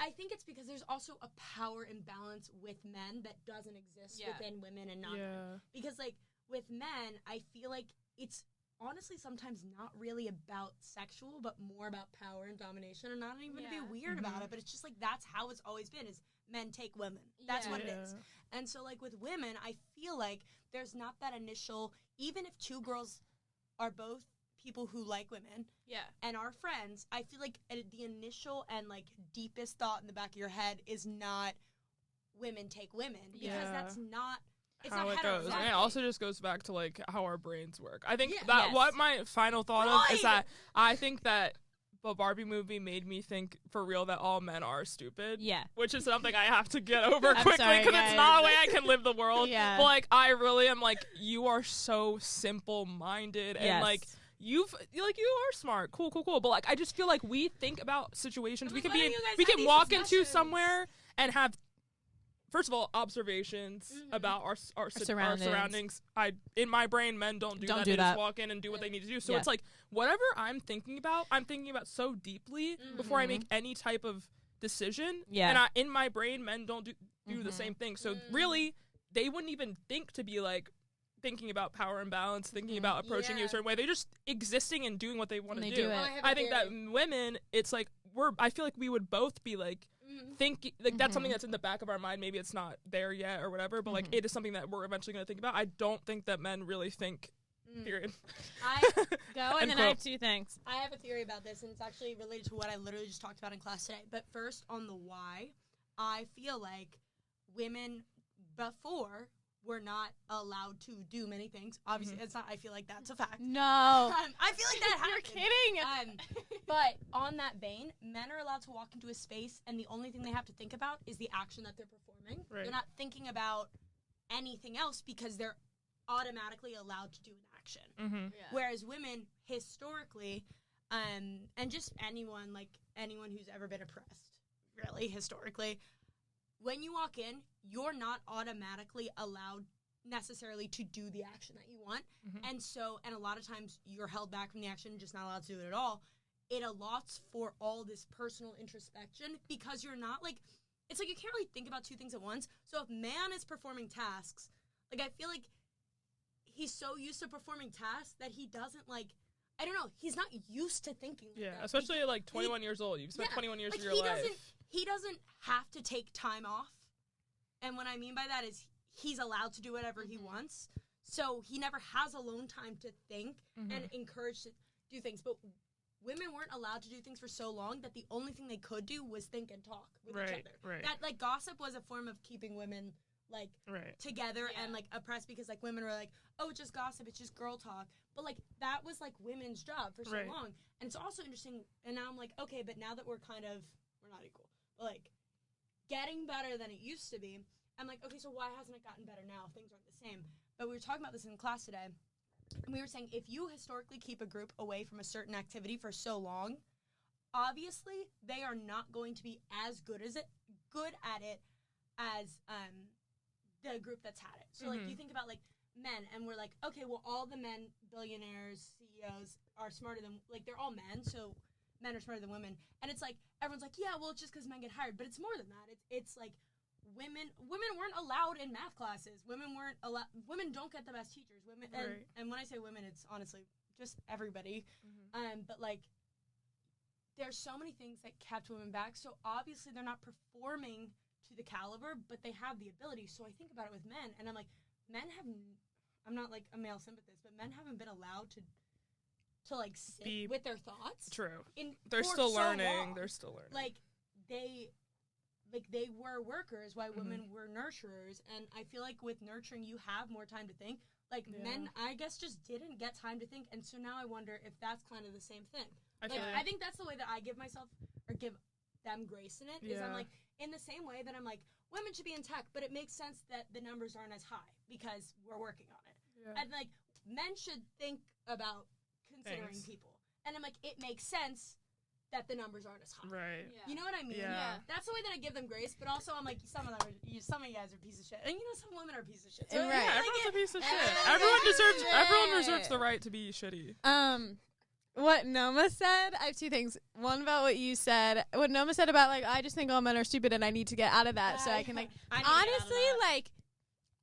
I think it's because there's also a power imbalance with men that doesn't exist within women and non-men. Because, like, with men, I feel like it's honestly sometimes not really about sexual, but more about power and domination. And not even to be weird about it, but it's just, like, that's how it's always been, is men take women. That's what it is. And so, like, with women, I feel like there's not that initial, even if two girls are both people who like women and are friends, I feel like the initial and, like, deepest thought in the back of your head is not women take women, because that's not how it goes. And it also just goes back to, like, how our brains work. I think what my final thought of is that I think that the Barbie movie made me think for real that all men are stupid. Yeah. Which is something I have to get over quickly, because it's not a way I can live the world. But, like, I really am like, you are so simple-minded and, like, you are smart. Cool. But, like, I just feel like we think about situations. We can walk into somewhere and have, first of all, observations about our surroundings. In my brain, men don't do that. They just walk in and do what they need to do. So it's like, whatever I'm thinking about so deeply before I make any type of decision. And in my brain, men don't do the same thing. So really, they wouldn't even think to be, like, thinking about power imbalance, thinking about approaching you a certain way. They're just existing and doing what they want to do. I think that women, it's like, I feel like we would both be, like, think, like, that's something that's in the back of our mind. Maybe it's not there yet or whatever, but, like, it is something that we're eventually going to think about. I don't think that men really think, period. And then I have two things. I have a theory about this, and it's actually related to what I literally just talked about in class today. But first, on the why, I feel like women before were not allowed to do many things. Obviously, it's not, I feel like that's a fact. No. I feel like that happened. You're kidding. But on that vein, men are allowed to walk into a space, and the only thing they have to think about is the action that they're performing. Right. They're not thinking about anything else because they're automatically allowed to do an action. Whereas women, historically, and just anyone who's ever been oppressed, really, historically, when you walk in, you're not automatically allowed necessarily to do the action that you want. And a lot of times you're held back from the action, just not allowed to do it at all. It allots for all this personal introspection, because you're not, like, it's like you can't really think about two things at once. So if man is performing tasks, like, I feel like he's so used to performing tasks that he doesn't, like, I don't know, he's not used to thinking like that. Especially at, like, 21 years old. You've spent 21 years of your life. He doesn't have to take time off. And what I mean by that is he's allowed to do whatever he wants. So he never has alone time to think and encouraged to do things. But women weren't allowed to do things for so long that the only thing they could do was think and talk with each other. That, like, gossip was a form of keeping women, like, together and, like, oppressed, because, like, women were like, oh, it's just gossip, it's just girl talk. But, like, that was, like, women's job for so long. And it's also interesting, and now I'm like, okay, but now that we're not equal, but, like, getting better than it used to be, I'm like, okay, so why hasn't it gotten better now? Things aren't the same. But we were talking about this in class today, and we were saying, if you historically keep a group away from a certain activity for so long, obviously they are not going to be as good at it as the group that's had it. So, like, you think about, like, men, and we're like, okay, well, all the men, billionaires, CEOs, are smarter than, like, they're all men, so men are smarter than women. And it's like, everyone's like, yeah, well, it's just because men get hired. But it's more than that. It's like, women weren't allowed in math classes. Women don't get the best teachers. And when I say women, it's honestly just everybody. But, like, there's so many things that kept women back. So obviously they're not performing to the caliber, but they have the ability. So I think about it with men, and I'm like, I'm not, like, a male sympathist, but men haven't been allowed to like, sit with their thoughts. True. They're still learning. Like, they were workers while women were nurturers, and I feel like with nurturing you have more time to think. Like, men, I guess, just didn't get time to think, and so now I wonder if that's kind of the same thing. I think that's the way that I give myself, or give them grace in it, is I'm like, in the same way that I'm like, women should be in tech, but it makes sense that the numbers aren't as high because we're working on it. And, like, men should think about considering people. And I'm like, it makes sense that the numbers aren't as high. Right. Yeah. You know what I mean? Yeah. That's the way that I give them grace, but also I'm like, some of you guys are pieces of shit. And you know, some women are pieces of shit. So Right. Yeah, everyone's a piece of shit. Everyone's Everyone reserves the right to be shitty. What Noma said, I have two things. One about what you said. What Noma said about, like, I just think all men are stupid and I need to get out of that so I can, like, honestly, like,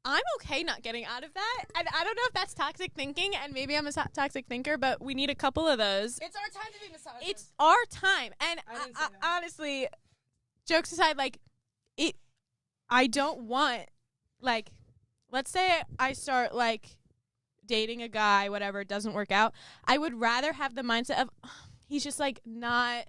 I'm okay not getting out of that. And I don't know if that's toxic thinking, and maybe I'm a toxic thinker, but we need a couple of those. It's our time to be misogynist. It's our time. And I didn't say that. honestly, jokes aside, like, I don't want, like, let's say I start, like, dating a guy, whatever, it doesn't work out. I would rather have the mindset of, he's just, like, not,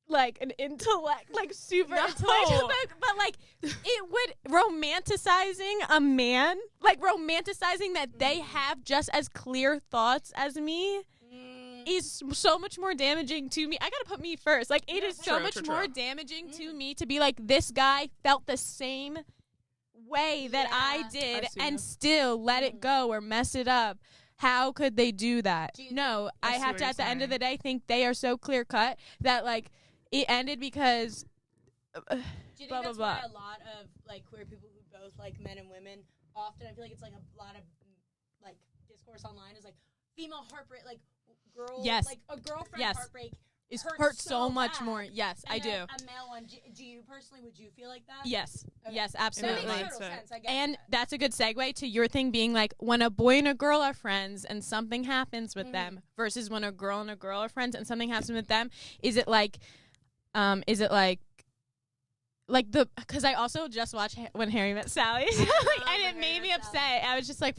like, an intellect, like, super intellectual, but, like, it would, romanticizing a man, like, romanticizing that they have just as clear thoughts as me, is so much more damaging to me. I gotta put me first. Like, it is so much more damaging to me to be like, this guy felt the same way that I did and still let it go or mess it up. How could they do that? No, I have to, at the end of the day, think they are so clear cut that, like, it ended because do you think blah, that's blah, why blah. a lot of, like, queer people who both like men and women, often I feel like it's like a lot of, like, discourse online is like female heartbreak, like, girl, like a girlfriend heartbreak it hurts so much bad. more. Yes, and I do. A male one. Do you personally, would you feel like that? Yes. Okay. Yes, That absolutely. makes total sense. I get And that. that's a good segue to your thing being like, when a boy and a girl are friends and something happens with them versus when a girl and a girl are friends and something happens with them, is it like the, because I also just watched When Harry Met Sally, and it made me upset. I was just like,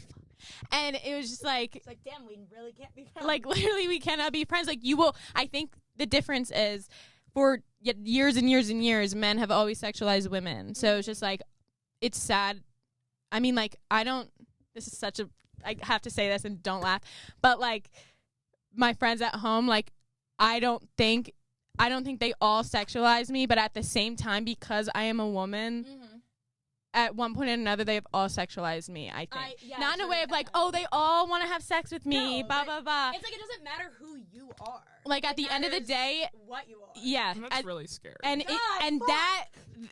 and it was just like, it's like, damn, we really can't be friends. like, literally, we cannot be friends. Like, you will, I think the difference is, for years and years and years, men have always sexualized women. So it's just like, it's sad. I mean, like, this is such a, I have to say this and don't laugh, but, like, my friends at home, like, I don't think they all sexualize me, but at the same time, because I am a woman, at one point or another, they have all sexualized me, I think. Not in a way of like, oh, they all want to have sex with me, blah, blah, blah. It's like, it doesn't matter who you are. Like, at the end of the day, what you are. yeah. And that's really scary. And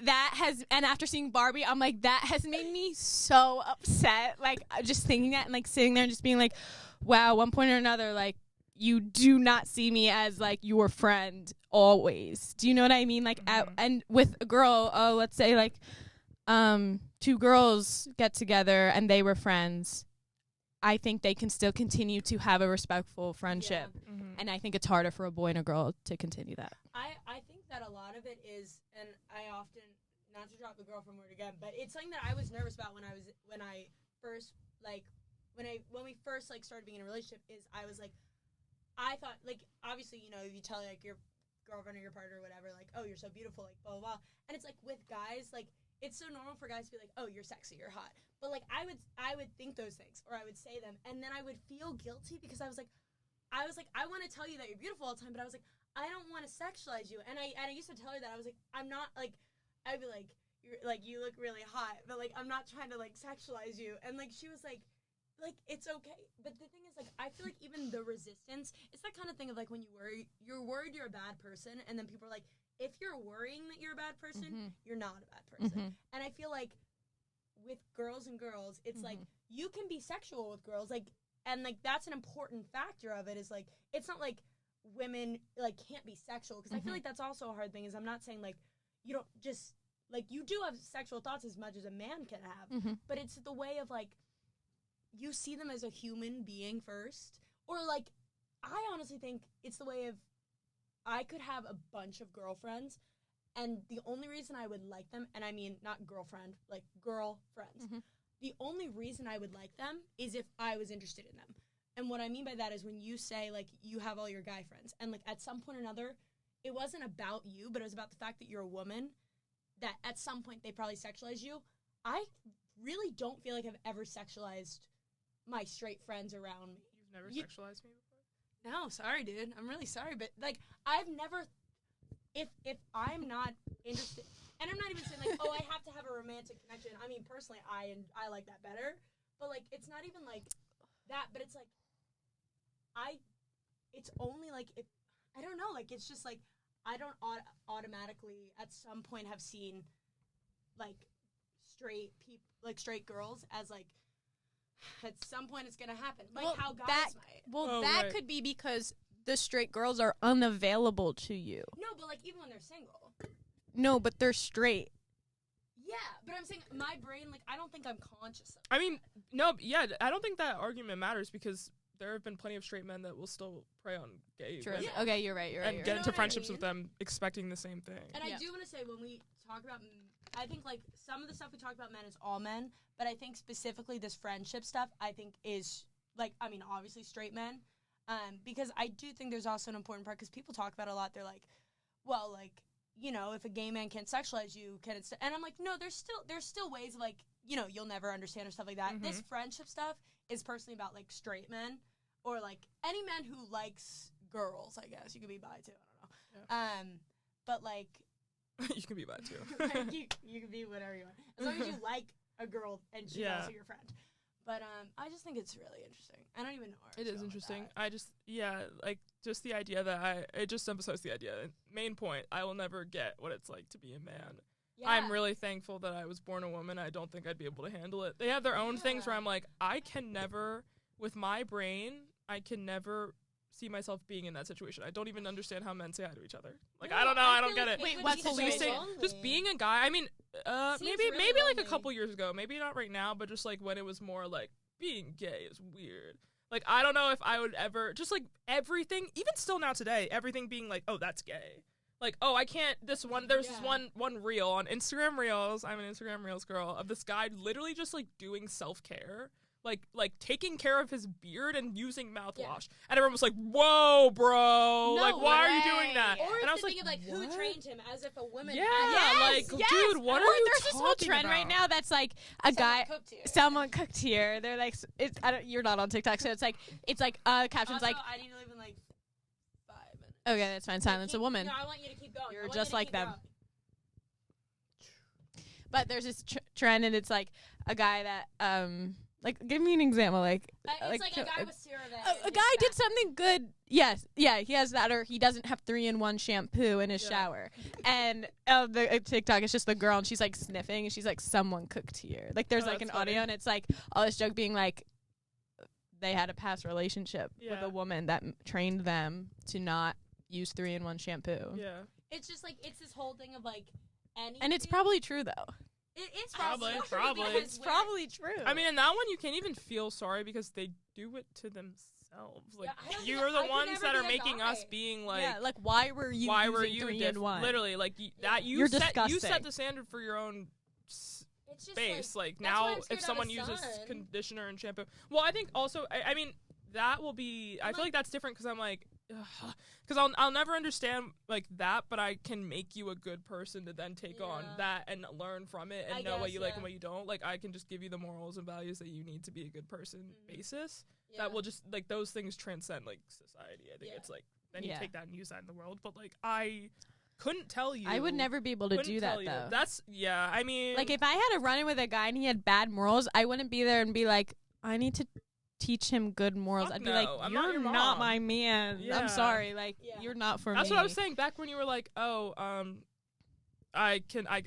that has, and after seeing Barbie, I'm like, that has made me so upset. Like, just thinking that and, like, sitting there and just being like, wow, one point or another, like, you do not see me as, like, your friend always. Do you know what I mean? Like, and with a girl, let's say, like, two girls get together and they were friends, I think they can still continue to have a respectful friendship. And I think it's harder for a boy and a girl to continue that. I think that a lot of it is, and I often, not to drop the girlfriend word again, but it's something that I was nervous about when we first started being in a relationship, is I was like, I thought, like, obviously, you know, if you tell, like, your girlfriend or your partner or whatever, like, oh, you're so beautiful, like, blah, blah, blah. And it's like, with guys, like, it's so normal for guys to be like, oh, you're sexy, you're hot. But, like, I would think those things, or I would say them, and then I would feel guilty because I was like, I want to tell you that you're beautiful all the time, but I was like, I don't want to sexualize you. And I used to tell her that. I was like, I'm not, like, I'd be like, you look really hot, but, like, I'm not trying to, like, sexualize you. And, like, she was like, it's okay. But the thing is, like, I feel like even the resistance, it's that kind of thing of, like, when you're worried you're a bad person, and then people are like, if you're worrying that you're a bad person, you're not a bad person. And I feel like with girls and girls, it's like, you can be sexual with girls, like, and, like, that's an important factor of it, is, like, it's not like women, like, can't be sexual, because I feel like that's also a hard thing, is I'm not saying, like, you don't just, like, you do have sexual thoughts as much as a man can have, but it's the way of, like, you see them as a human being first, or, like, I honestly think it's the way of, I could have a bunch of girlfriends, and the only reason I would like them, and I mean not girlfriend, like girlfriends, the only reason I would like them is if I was interested in them. And what I mean by that is when you say, like, you have all your guy friends, and, like, at some point or another, it wasn't about you, but it was about the fact that you're a woman, that at some point they probably sexualize you. I really don't feel like I've ever sexualized my straight friends around me. You've never sexualized me before? No, sorry, dude. I'm really sorry, but, like, I've never, if I'm not interested, and I'm not even saying, like, oh, I have to have a romantic connection. I mean, personally, I like that better, but, like, it's not even, like, that, but it's, like, it's only, like, if, I don't know, like, it's just, like, I don't automatically at some point have seen, like, straight girls as, like, at some point it's gonna happen. Like, Well, how guys might. Well, Oh, that right. could be because the straight girls are unavailable to you. No, but, like, even when they're single. No, but they're straight. Yeah, but I'm saying my brain, like, I don't think I'm conscious of it. I mean, no, yeah, I don't think that argument matters because there have been plenty of straight men that will still prey on gay True. women Yeah. Okay, you're right. and You get know into what I friendships mean? with them expecting the same thing. And Yeah. I do want to say, when we talk about, I think, like, some of the stuff we talk about men is all men, but I think specifically this friendship stuff, I think is, like, I mean, obviously straight men, because I do think there's also an important part, because people talk about it a lot, they're like, well, like, you know, if a gay man can't sexualize you, can it, and I'm like, no, there's still ways, like, you know, you'll never understand or stuff like that. Mhm. This friendship stuff is personally about, like, straight men, or, like, any man who likes girls, I guess. You could be bi, too, I don't know. But, like, You can be bi too. like, you can be whatever you want. As long as you like a girl and she's Yeah. also your friend. But I just think it's really interesting. I don't even know where I It was is going with interesting. that. I just, like, just the idea that it just emphasized the idea. Main point, I will never get what it's like to be a man. Yeah. I'm really thankful that I was born a woman. I don't think I'd be able to handle it. They have their own things where Yeah. I'm like, I can never, with my brain, I can never see myself being in that situation. I don't even understand how men say hi to each other. Like, No, I don't know. I don't feel get like it. Wait, would what's be the so reason? lonely. Just being a guy. I mean, Seems maybe really like a lonely. couple years ago. Maybe not right now, but just like when it was more like being gay is weird. Like, I don't know if I would ever, just like everything, even still now today, everything being like, oh, that's gay. Like, oh, I can't, there's this Yeah. one reel on Instagram Reels, I'm an Instagram Reels girl, of this guy literally just like doing self-care. Like taking care of his beard and using mouthwash. Yeah. And everyone was like, whoa, bro. No like, why are you way. doing that? Or and it's I was the like, thing of, like, who what? trained him, as if a woman Yeah, had like, dude, what are Or you there's this whole talking trend right about? now that's like a guy, Someone someone cooked you. cooked here. They're like, it's, you're not on TikTok, so it's like captions Also, like, I need to leave in, like, 5 minutes. okay, that's fine. Silence a Keep- woman. No, I want you to keep going. You're I want just you to like keep them. going. But there's this trend, and it's like a guy that, like, give me an example, like, It's like a guy with CeraVe. a guy did something good. Yes, yeah, he has that, or he doesn't have 3-in-1 shampoo in his Yeah. shower. And the TikTok is just the girl, and she's like sniffing, and she's like, "Someone cooked here." Like, there's Oh, like an that's funny. audio, and it's like all this joke being like, they had a past relationship with Yeah. a woman that trained them to not use 3-in-1 shampoo. Yeah. It's just like, it's this whole thing of, like, anything. And it's probably true though. It's Probably, true probably. because It's we're- probably true. I mean, in that one, you can't even feel sorry because they do it to themselves. Like, I don't you think are the I could ones never that be are a making us guy. being like, yeah, like why were you? why using were you 3-in-1? literally like that? You're You disgusting. set the standard for your own It's just space. Like, that's why now, I'm scared if to have someone a uses son. conditioner and shampoo, well, I think also, I mean, that will be. I feel like that's different because I'm like, because I'll never understand like that, but I can make you a good person to then take on Yeah. that and learn from it and I know what guess, you like yeah. and what you don't. Like, I can just give you the morals and values that you need to be a good person Mhm. basis. Yeah. That will just like those things transcend like society. I think Yeah. it's like then Yeah. you take that and use that in the world. But like I couldn't tell you. I would never be able to couldn't do tell that you. though. That's yeah. I mean, Like if I had a run-in with a guy and he had bad morals, I wouldn't be there and be like, I need to teach him good morals. Fuck I'd be like, no, I'm you're not your not mom." my man. Yeah. I'm sorry. Like Yeah. you're not for that's me. what I was saying back when you were like, oh, I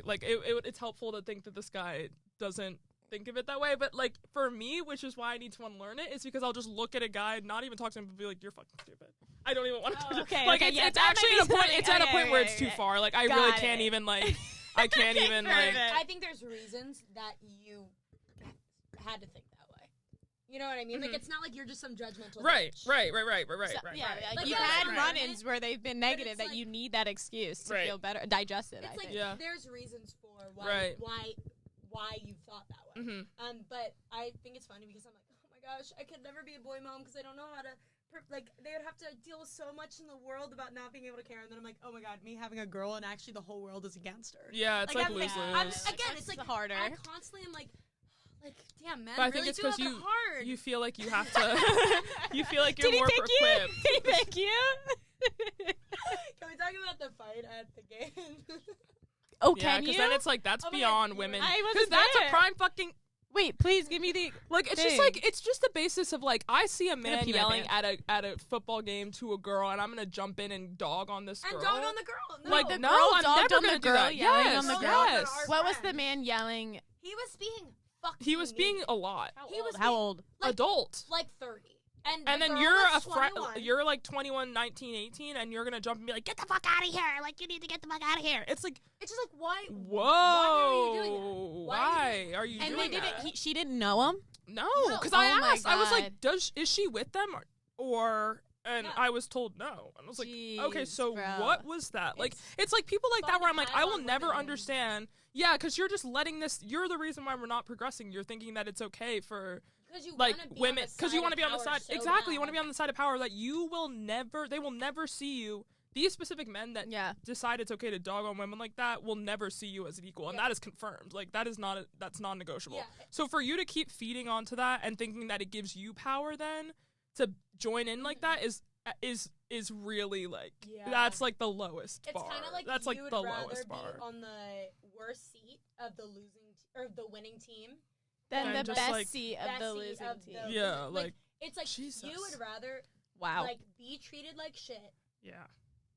like it's helpful to think that this guy doesn't think of it that way, but like for me, which is why I need to unlearn it, is because I'll just look at a guy, not even talk to him, but be like, you're fucking stupid. I don't even want to. Oh, okay, like okay, it's, yeah, it's that actually might at a be point. something- It's at a okay, point where okay, it's too okay. far. Like I Got really it. can't even like. I can't even like. I think there's reasons that you had to think that way. You know what I mean? Like Mhm. it's not like you're just some judgmental. Right, bitch. right. So- yeah, right. like Like, you've yeah, had right. run-ins where they've been negative it's that like- you need that excuse to Right. feel better, digest it. It's I like think. Yeah. there's reasons for why Right. why you thought that way. Mm-hmm. But I think it's funny because I'm like, oh my gosh, I could never be a boy mom because I don't know how to. Like they would have to deal with so much in the world about not being able to care, and then I'm like, oh my god, me having a girl and actually the whole world is against her. Yeah, it's like I'm lose I'm- lose. again, it's like harder. I constly am like damn man, But I think really it's do 'cause have it hard. You feel like you have to. You feel like you're Did he more pick you? equipped. Did he pick you? Can we talk about the fight at the game? Oh, Yeah, can you? then it's like that's Oh my God, beyond you women. were- I wasn't Because that's there. a prime fucking. Wait, please give me the Like it's thing. just like it's just the basis of like I see a man pee my yelling at a football game to a girl and I'm gonna jump in and dog on this girl. And dog on the girl. No. Like the no, girl I'm dogged never on the gonna do girl that. yelling Yes, on the girl. yes. What was the man yelling? He was being fucking He was being mean. a lot. He was How being, old? Like, Adult. Like 30. And And the then girl you're was a 21. you're like 21, 19, 18, and you're gonna jump and be like, get the fuck out of here! Like you need to get the fuck out of here. It's like, It's just like why? whoa, Why are you doing that? why are you And doing they didn't. that? She didn't know him. No, No. because Oh I my asked. I was God. like, is she with them or? And Yeah. I was told no. And I was like, okay, Jeez, so bro. what was that? Like, It's it's like people like that fun where to I'm like, pile I will on never women. understand. Yeah, because you're just letting this. You're the reason why we're not progressing. You're thinking that it's okay for Because you like wanna be women because you want to be on the side exactly you want to be on the side of power that you will never they will never see you these specific men that Yeah. decide it's okay to dog on women like that will never see you as an equal and Yeah. that is confirmed like that is not that's non-negotiable. Yeah. So for you to keep feeding onto that and thinking that it gives you power then to join in like that is really like Yeah. that's like the lowest It's bar. kind of like That's you like would the rather lowest be bar. on the worst seat of the losing or the winning team. Then And the just, best like, seat of best the seat losing of team. the- Yeah, like, like It's like Jesus. you would rather Wow. like be treated like shit yeah.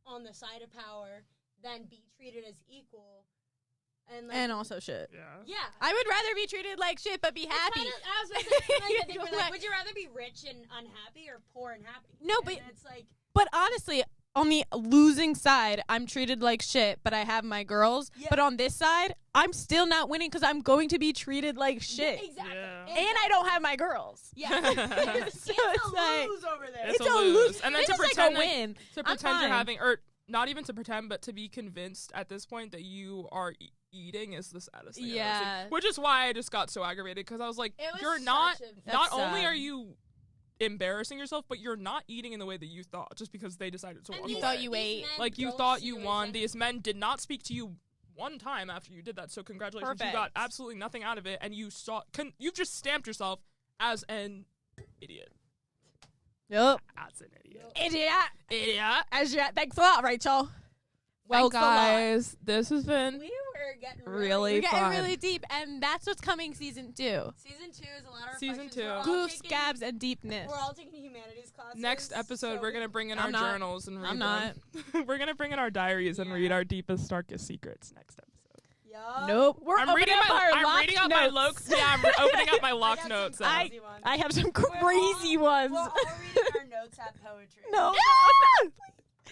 on the side of power than be treated as equal. And like, And also shit. Yeah. yeah. I would rather be treated like shit but be It's happy. kinda- I was gonna say, kinda like the thing where, Like- like, would you rather be rich and unhappy or poor and happy? No, And but- it's like But honestly, on the losing side, I'm treated like shit, but I have my girls. Yeah. But on this side, I'm still not winning because I'm going to be treated like shit. Yeah, exactly. Yeah. And I don't have my girls. Yeah. So it's like- lose over there. It's It's a a lose. lose. And then It's to just like pretend a that- win. to I'm pretend you're fine. having, or not even to pretend, but to be convinced at this point that you are eating is the saddest thing I've ever Yeah. seen. Which is why I just got so aggravated because I was like, It was you're such not. a- That's Not only sad. are you embarrassing yourself, but you're not eating in the way that you thought just because they decided to And walk You these- thought away. you these ate. men Like you don't thought see you your won. agenda. These men did not speak to you one time after you did that. So congratulations, you got Perfect. absolutely nothing out of it, and you saw. You've just stamped yourself as an idiot. Yep. As an idiot. Idiot. Idiot. As you, thanks a lot, Rachel. Well, Thanks a lot. guys, this has been We were getting Really We're getting fun. really deep, and that's what's coming season 2. Season 2 is a lot of Season reflections. 2. We're all Goofs, taking- scabs, and deepness. We're all taking humanities classes. next episode. so We're gonna bring in I'm our not. journals and read I'm them. We're gonna bring in our diaries and Yeah. read our deepest, darkest secrets next episode. Yeah. Nope. We're I'm opening reading up our I'm locked reading out my notes. Yeah, I'm opening up my I locked got notes. some out. crazy ones. I have some We're crazy all- ones. We're all reading our notes at poetry. No.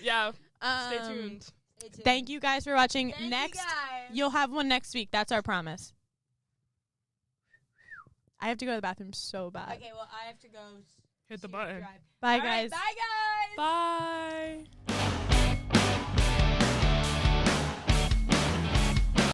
Yeah, stay Um, tuned. Stay tuned. Thank you guys for watching. Thank you Next, guys. you'll have one next week. That's our promise. I have to go to the bathroom so bad. Okay, well, I have to go. Hit the shoot, button. drive. Bye, All right, guys. bye, guys. Bye.